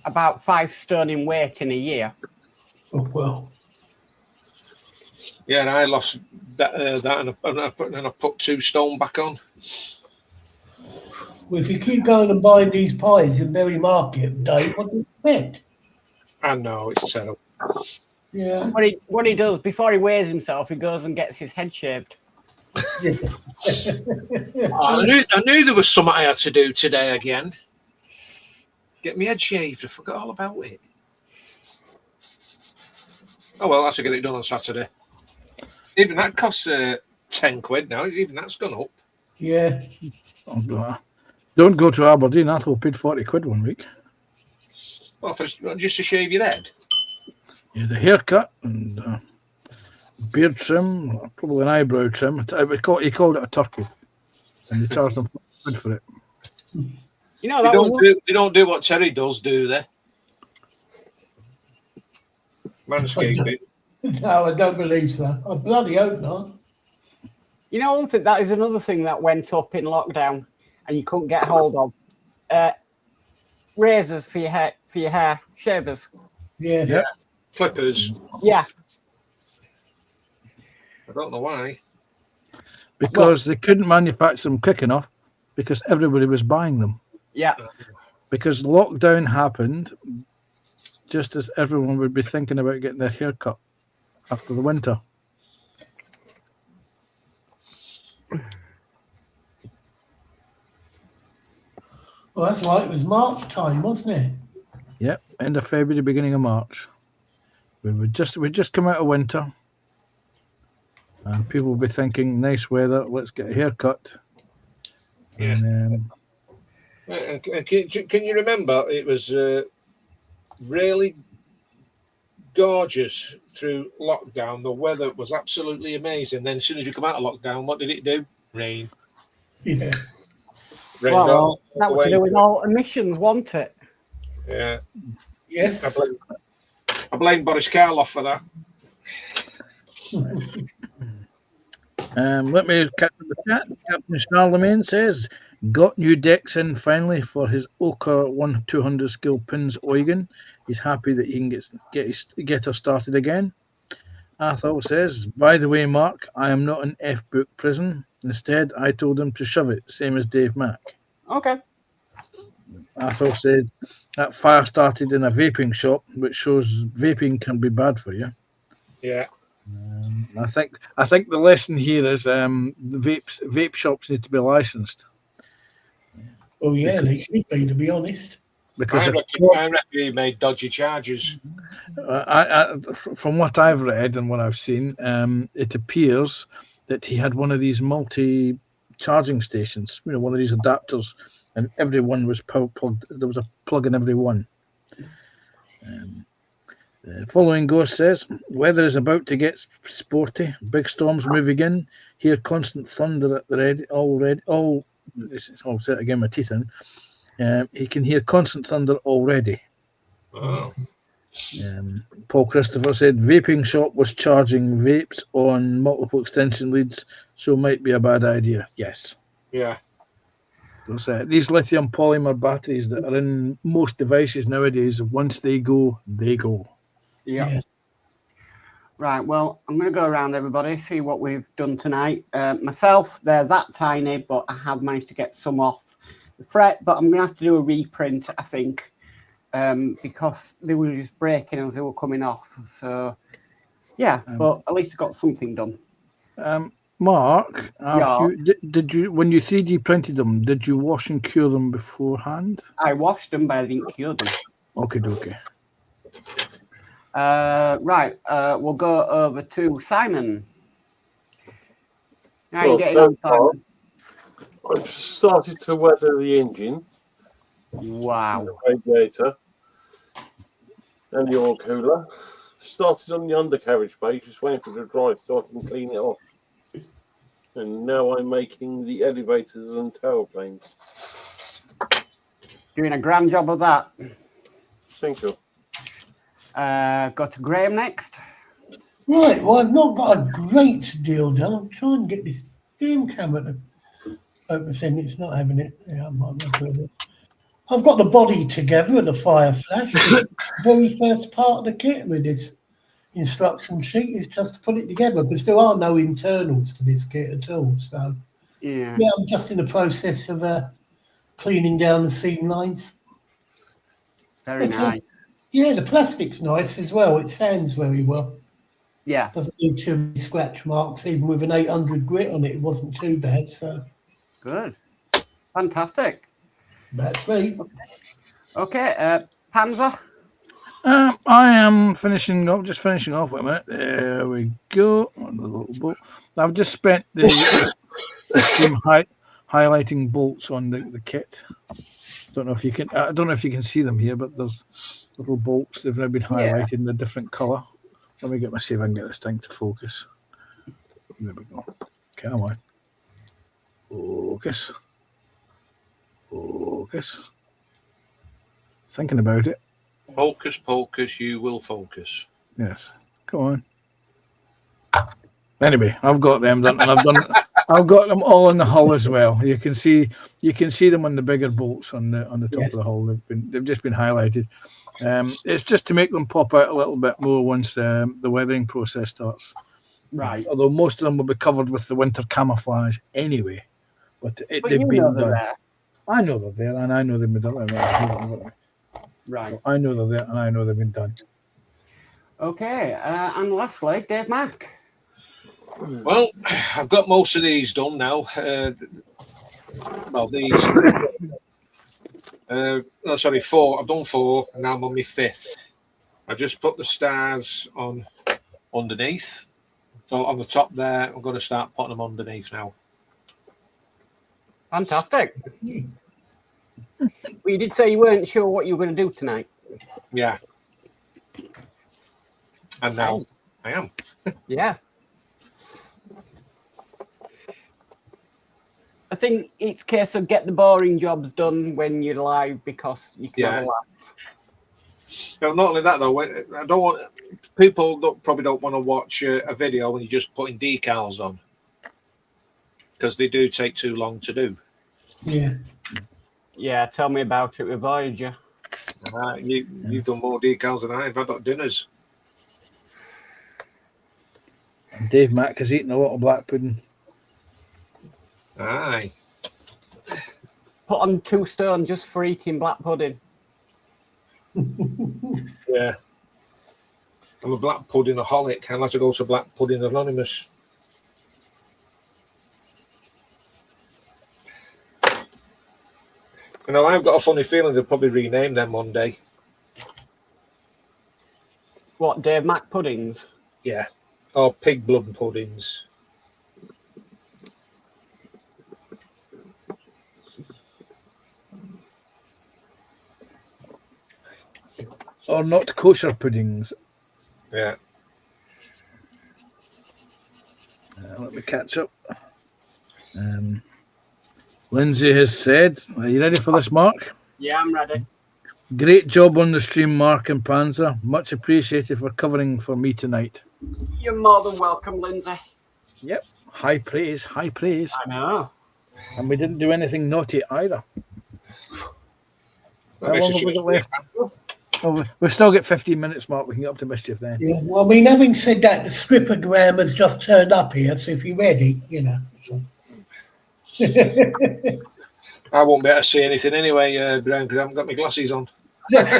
about 5 stone in weight in a year. Oh, well. Yeah, and I lost that, and I put 2 stone back on. Well, if you keep going and buying these pies in Berry Market, Dave, what do you expect? I know, it's terrible. Yeah. What he does before he weighs himself, he goes and gets his head shaved. I knew there was something I had to do today again. Get my head shaved. I forgot all about it. Oh well, I have to get it done on Saturday. Even that costs 10 quid now. Even that's gone up. Yeah. Don't go to Aberdeen. I paid 40 quid one week. Well, just to shave your head. Yeah, the haircut and beard trim, probably an eyebrow trim. He called it a turkey, and they charged him quid for it. You know They that don't do what Terry does, do they? Manscaping. No, I don't believe so. I bloody hope not. You know, one thing that is another thing that went up in lockdown, and you couldn't get hold of. Razors for your hair, shavers. Yeah. Yeah. Clippers. Yeah, I don't know why. Because they couldn't manufacture them quick enough, because everybody was buying them. yeah. Because lockdown happened just as everyone would be thinking about getting their hair cut after the winter. Well, that's right. It was March time, wasn't it? Yep, end of February, beginning of March. We'd just come out of winter, and people would be thinking, nice weather, let's get a haircut. Yeah. And, Can you remember? It was really gorgeous through lockdown. The weather was absolutely amazing. Then as soon as we come out of lockdown, what did it do? Rain. Yeah. Rained Well, all that the was to way do with through. all emissions, wasn't it? Yeah. Yes. I blame Boris Karloff for that. let me catch the chat. Captain Charlemagne says, got new decks in finally for his Oka 1-200 skill pins Eugen. He's happy that he can get her started again. Athol says, by the way, Mark, I am not in F-book prison. Instead, I told him to shove it, same as Dave Mack. Okay. Athol said, that fire started in a vaping shop, which shows vaping can be bad for you. Yeah. I think the lesson here is the vape shops need to be licensed. Oh, yeah, they should be, to be honest. Because I reckon he made dodgy charges. from what I've read and what I've seen, it appears that he had one of these multi-charging stations, one of these adapters, and everyone was plugged. There was a plug in every one. Following Ghost says, weather is about to get sporty. Big storms moving in. Hear constant thunder at the ready. I'll say it again, my teeth in. He can hear constant thunder already. Oh. Paul Christopher said vaping shop was charging vapes on multiple extension leads, so might be a bad idea. Yes. Yeah. These lithium polymer batteries that are in most devices nowadays, once they go, they go. Yeah. Yes. Right. Well, I'm going to go around everybody, see what we've done tonight. Myself, they're that tiny, but I have managed to get some off the fret, but I'm going to have to do a reprint, I think, because they were just breaking as they were coming off. So, yeah, but at least I got something done. Mark, Yeah. did you when you 3D printed them? Did you wash and cure them beforehand? I washed them, but I didn't cure them. Okay. Right. We'll go over to Simon. How are you Well, getting so on, Simon? I've started to weather the engine, Wow. the radiator, and the oil cooler. Started on the undercarriage base, just waiting for it to dry so I can clean it off. And now I'm making the elevators and tower planes. Doing a grand job of that. Thank you. Go to Graham next. Right, well, I've not got a great deal done. I'm trying to get this film camera to focus in. It's not having it. Yeah, I might not do it. I've got the body together of the Fire Flash. The very first part of the kit with this instruction sheet is just to put it together because there are no internals to this kit at all. So, Yeah. yeah, I'm just in the process of cleaning down the seam lines. Very Okay. nice. Yeah, the plastic's nice as well. It sands very well. Yeah. Doesn't leave too many scratch marks. Even with an 800 grit on it, it wasn't too bad. So Good. Fantastic. that's me. Okay. Panzer. I am finishing off. Just finishing off. Wait a minute. There we go. On the little bolt. I've just spent the steam highlighting bolts on the kit. Don't know if you can. I don't know if you can see them here, but there's little bolts. They've now been highlighted in a different colour. Let me see if I can get this thing to focus. There we go. Come on. Focus. Focus. Thinking about it. Hocus pocus, you will focus. Yes. Come on. Anyway, I've got them done, and I've got them all in the hull as well. You can see them on the bigger bolts on the top of the hull. They've just been highlighted. It's just to make them pop out a little bit more once the weathering process starts. Right. Although most of them will be covered with the winter camouflage anyway. But they've been they're done. there. I know they're there, and I know they've been done. Right. I know they're there, and I know they've been done. Okay. And lastly, Dave Mack. Well, I've got most of these done now. Well, these. Sorry, 4. I've done 4, and now I'm on my 5th. I've just put the stars on underneath. So on the top there, I'm going to start putting them underneath now. Fantastic. Well, you did say you weren't sure what you were going to do tonight. Yeah. And now I am. Yeah. I think it's a case of get the boring jobs done when you're live because you can have a laugh. No, not only that though. I don't want people probably don't want to watch a video when you're just putting decals on because they do take too long to do. Yeah. Yeah, tell me about it with Voyager. You've done more decals than I've had at dinners. Dave Mack has eaten a lot of black pudding. Aye. Put on 2 stone just for eating black pudding. Yeah. I'm a black pudding-aholic. I'll have to go to Black Pudding Anonymous. You know, I've got a funny feeling they'll probably rename them one day. What, Dave Mack puddings? Yeah. Or pig blood puddings. Or not kosher puddings. Yeah. Let me catch up. Lindsay has said, are you ready for this, Mark? Yeah, I'm ready. Great job on the stream, Mark and Panzer. Much appreciated for covering for me tonight. You're more than welcome, Lindsay. Yep. High praise, high praise. I know. And we didn't do anything naughty either. How long have we got left? Oh, we've still got 15 minutes, Mark. We can get up to mischief then. Yeah. Well, I mean, having said that, the scriptogram has just turned up here, so if you're ready, you know. I won't be able to see anything anyway, Brown, because I haven't got my glasses on. That's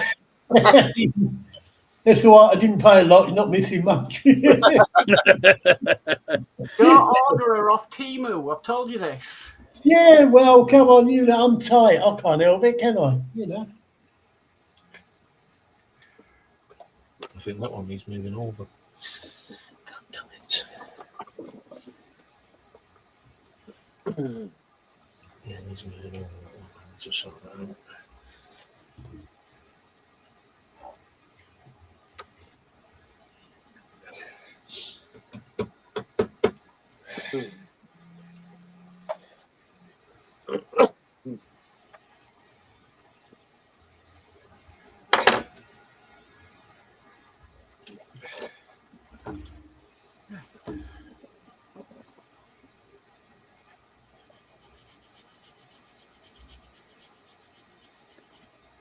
all right. I didn't pay a lot. You're not missing much. Don't order her off Temu. I've told you this. Yeah, well, come on. You know, I'm tight. I can't help it, can I? You know. I think that one needs moving over. Damn it. Yeah, it needs moving over. Just sort that out.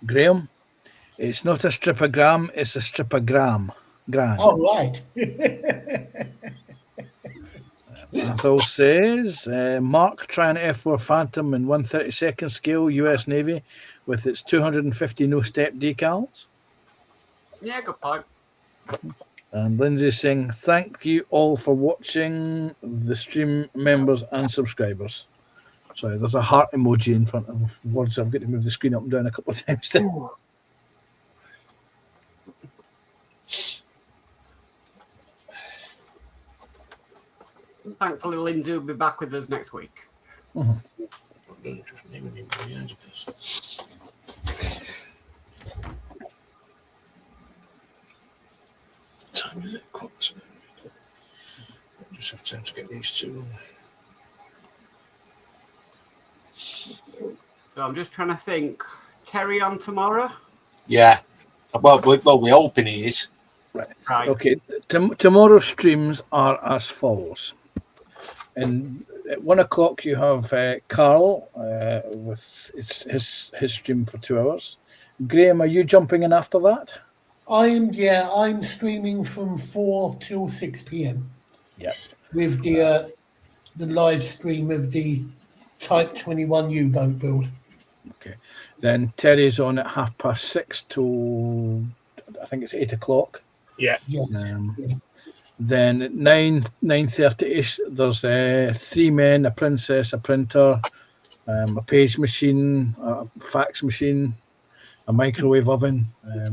Graham, it's not a stripogram, it's a stripogram. Grand. Oh, right. Athol says, Mark trying F4 Phantom in 1/32nd scale US Navy with its 250 no-step decals. Yeah, good point. And Lindsay's saying, thank you all for watching, the stream members and subscribers. Sorry, there's a heart emoji in front of words. I've got to move the screen up and down a couple of times. Thankfully, Lindsay will be back with us next week. Mhm. Time is it? Just have time to get these two. So I'm just trying to think. Terry on tomorrow? Yeah. Well, we're hoping he is. Right. Okay, tomorrow's streams are as follows. And at 1 o'clock you have Carl with his stream for 2 hours. Graham, are you jumping in after that? I'm streaming from 4 till 6 p.m. Yeah. With the live stream of the Type 21 U-boat build. Okay. Then Terry's on at 6:30 till I think it's 8 o'clock. Yeah. Yes. Then at 9:30ish, there's 3 men, a princess, a printer, a page machine, a fax machine, a microwave oven,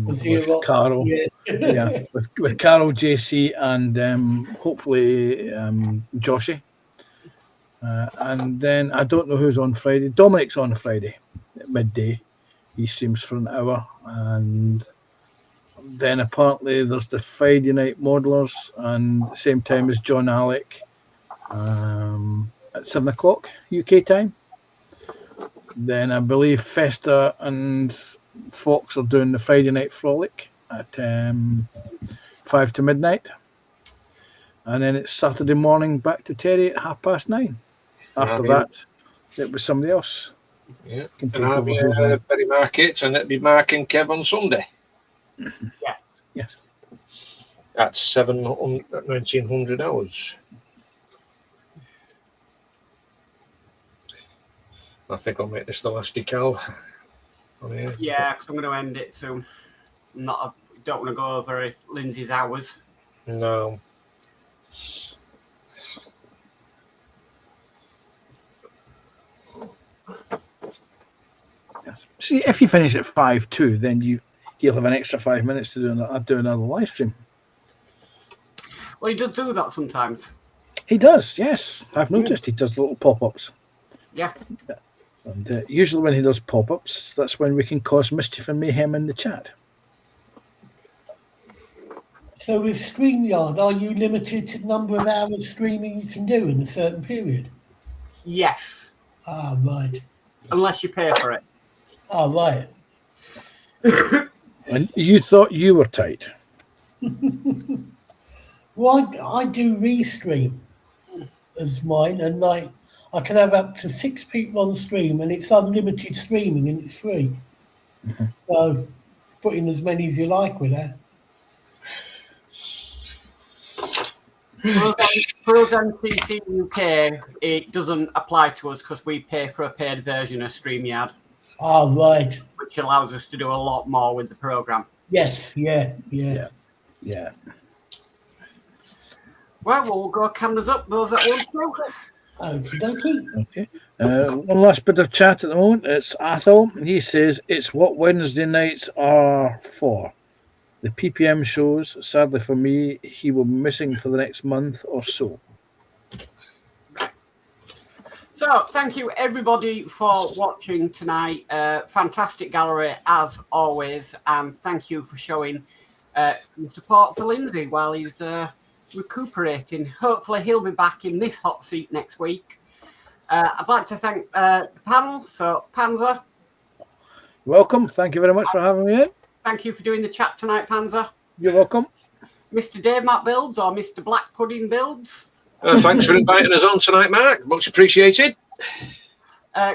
with Carol. Yeah. with Carol, JC, and hopefully Joshy. And then I don't know who's on Friday. Dominic's on Friday at midday. He streams for an hour, and then apparently there's the Friday night modelers, and the same time as John Alec at 7 o'clock UK time. Then I believe Festa and Fox are doing the Friday night frolic at 5 to midnight, and then it's Saturday morning back to Terry at 9:30. After that, it was somebody else. Yeah. Can And I'll be Berry Market, and it'll be Mark and Kev on Sunday. Yes. Yes. At 1900 hours. I think I'll make this the last decal. Yeah, because I'm going to end it soon. Don't want to go over Lindsay's hours. No. Yes. See, if you finish at 5:02, then he'll have an extra 5 minutes to do another live stream. Well, he does do that sometimes. He does, yes. I've noticed he does little pop-ups. Yeah. And usually when he does pop-ups, that's when we can cause mischief and mayhem in the chat. So with StreamYard, are you limited to the number of hours streaming you can do in a certain period? Yes. Ah, right. Unless you pay for it. Ah, right. And you thought you were tight. Well, I do restream as mine, and like I can have up to 6 people on stream, and it's unlimited streaming, and it's free. Mhm. So put in as many as you like with that. For us MCC UK, it doesn't apply to us because we pay for a paid version of StreamYard, Ah, right. which allows us to do a lot more with the program. Yes, yeah. Yeah. Well, we'll go cameras up, those that want to. Okie dokie. Okay. One last bit of chat at the moment. It's Athol. He says it's what Wednesday nights are for. The PPM shows. Sadly for me, he will be missing for the next month or so. So, thank you everybody for watching tonight. Fantastic gallery as always, and thank you for showing support for Lindsay while he's recuperating. Hopefully, he'll be back in this hot seat next week. I'd like to thank the panel. So, Panzer, Welcome. Thank you very much for having me in. thank you for doing the chat tonight, Panzer. You're welcome. Mr. Dave Matt Builds or Mr. Black Pudding Builds. Thanks for inviting us on tonight, Mark. Much appreciated.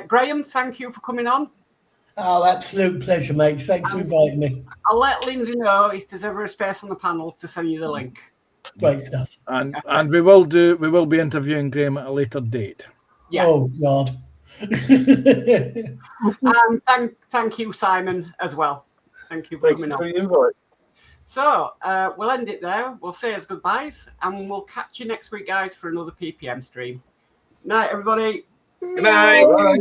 Graham, thank you for coming on. Oh, absolute pleasure, mate. Thanks for inviting me. I'll let Lindsay know if there's ever a space on the panel to send you the link. Great stuff. And we will be interviewing Graham at a later date. Yeah. Oh, God. And thank you, Simon, as well. Thank you for Thank coming you for on. the invite. So we'll end it there. We'll say as goodbyes, and we'll catch you next week, guys, for another PPM stream. Night, everybody. Good night. Bye.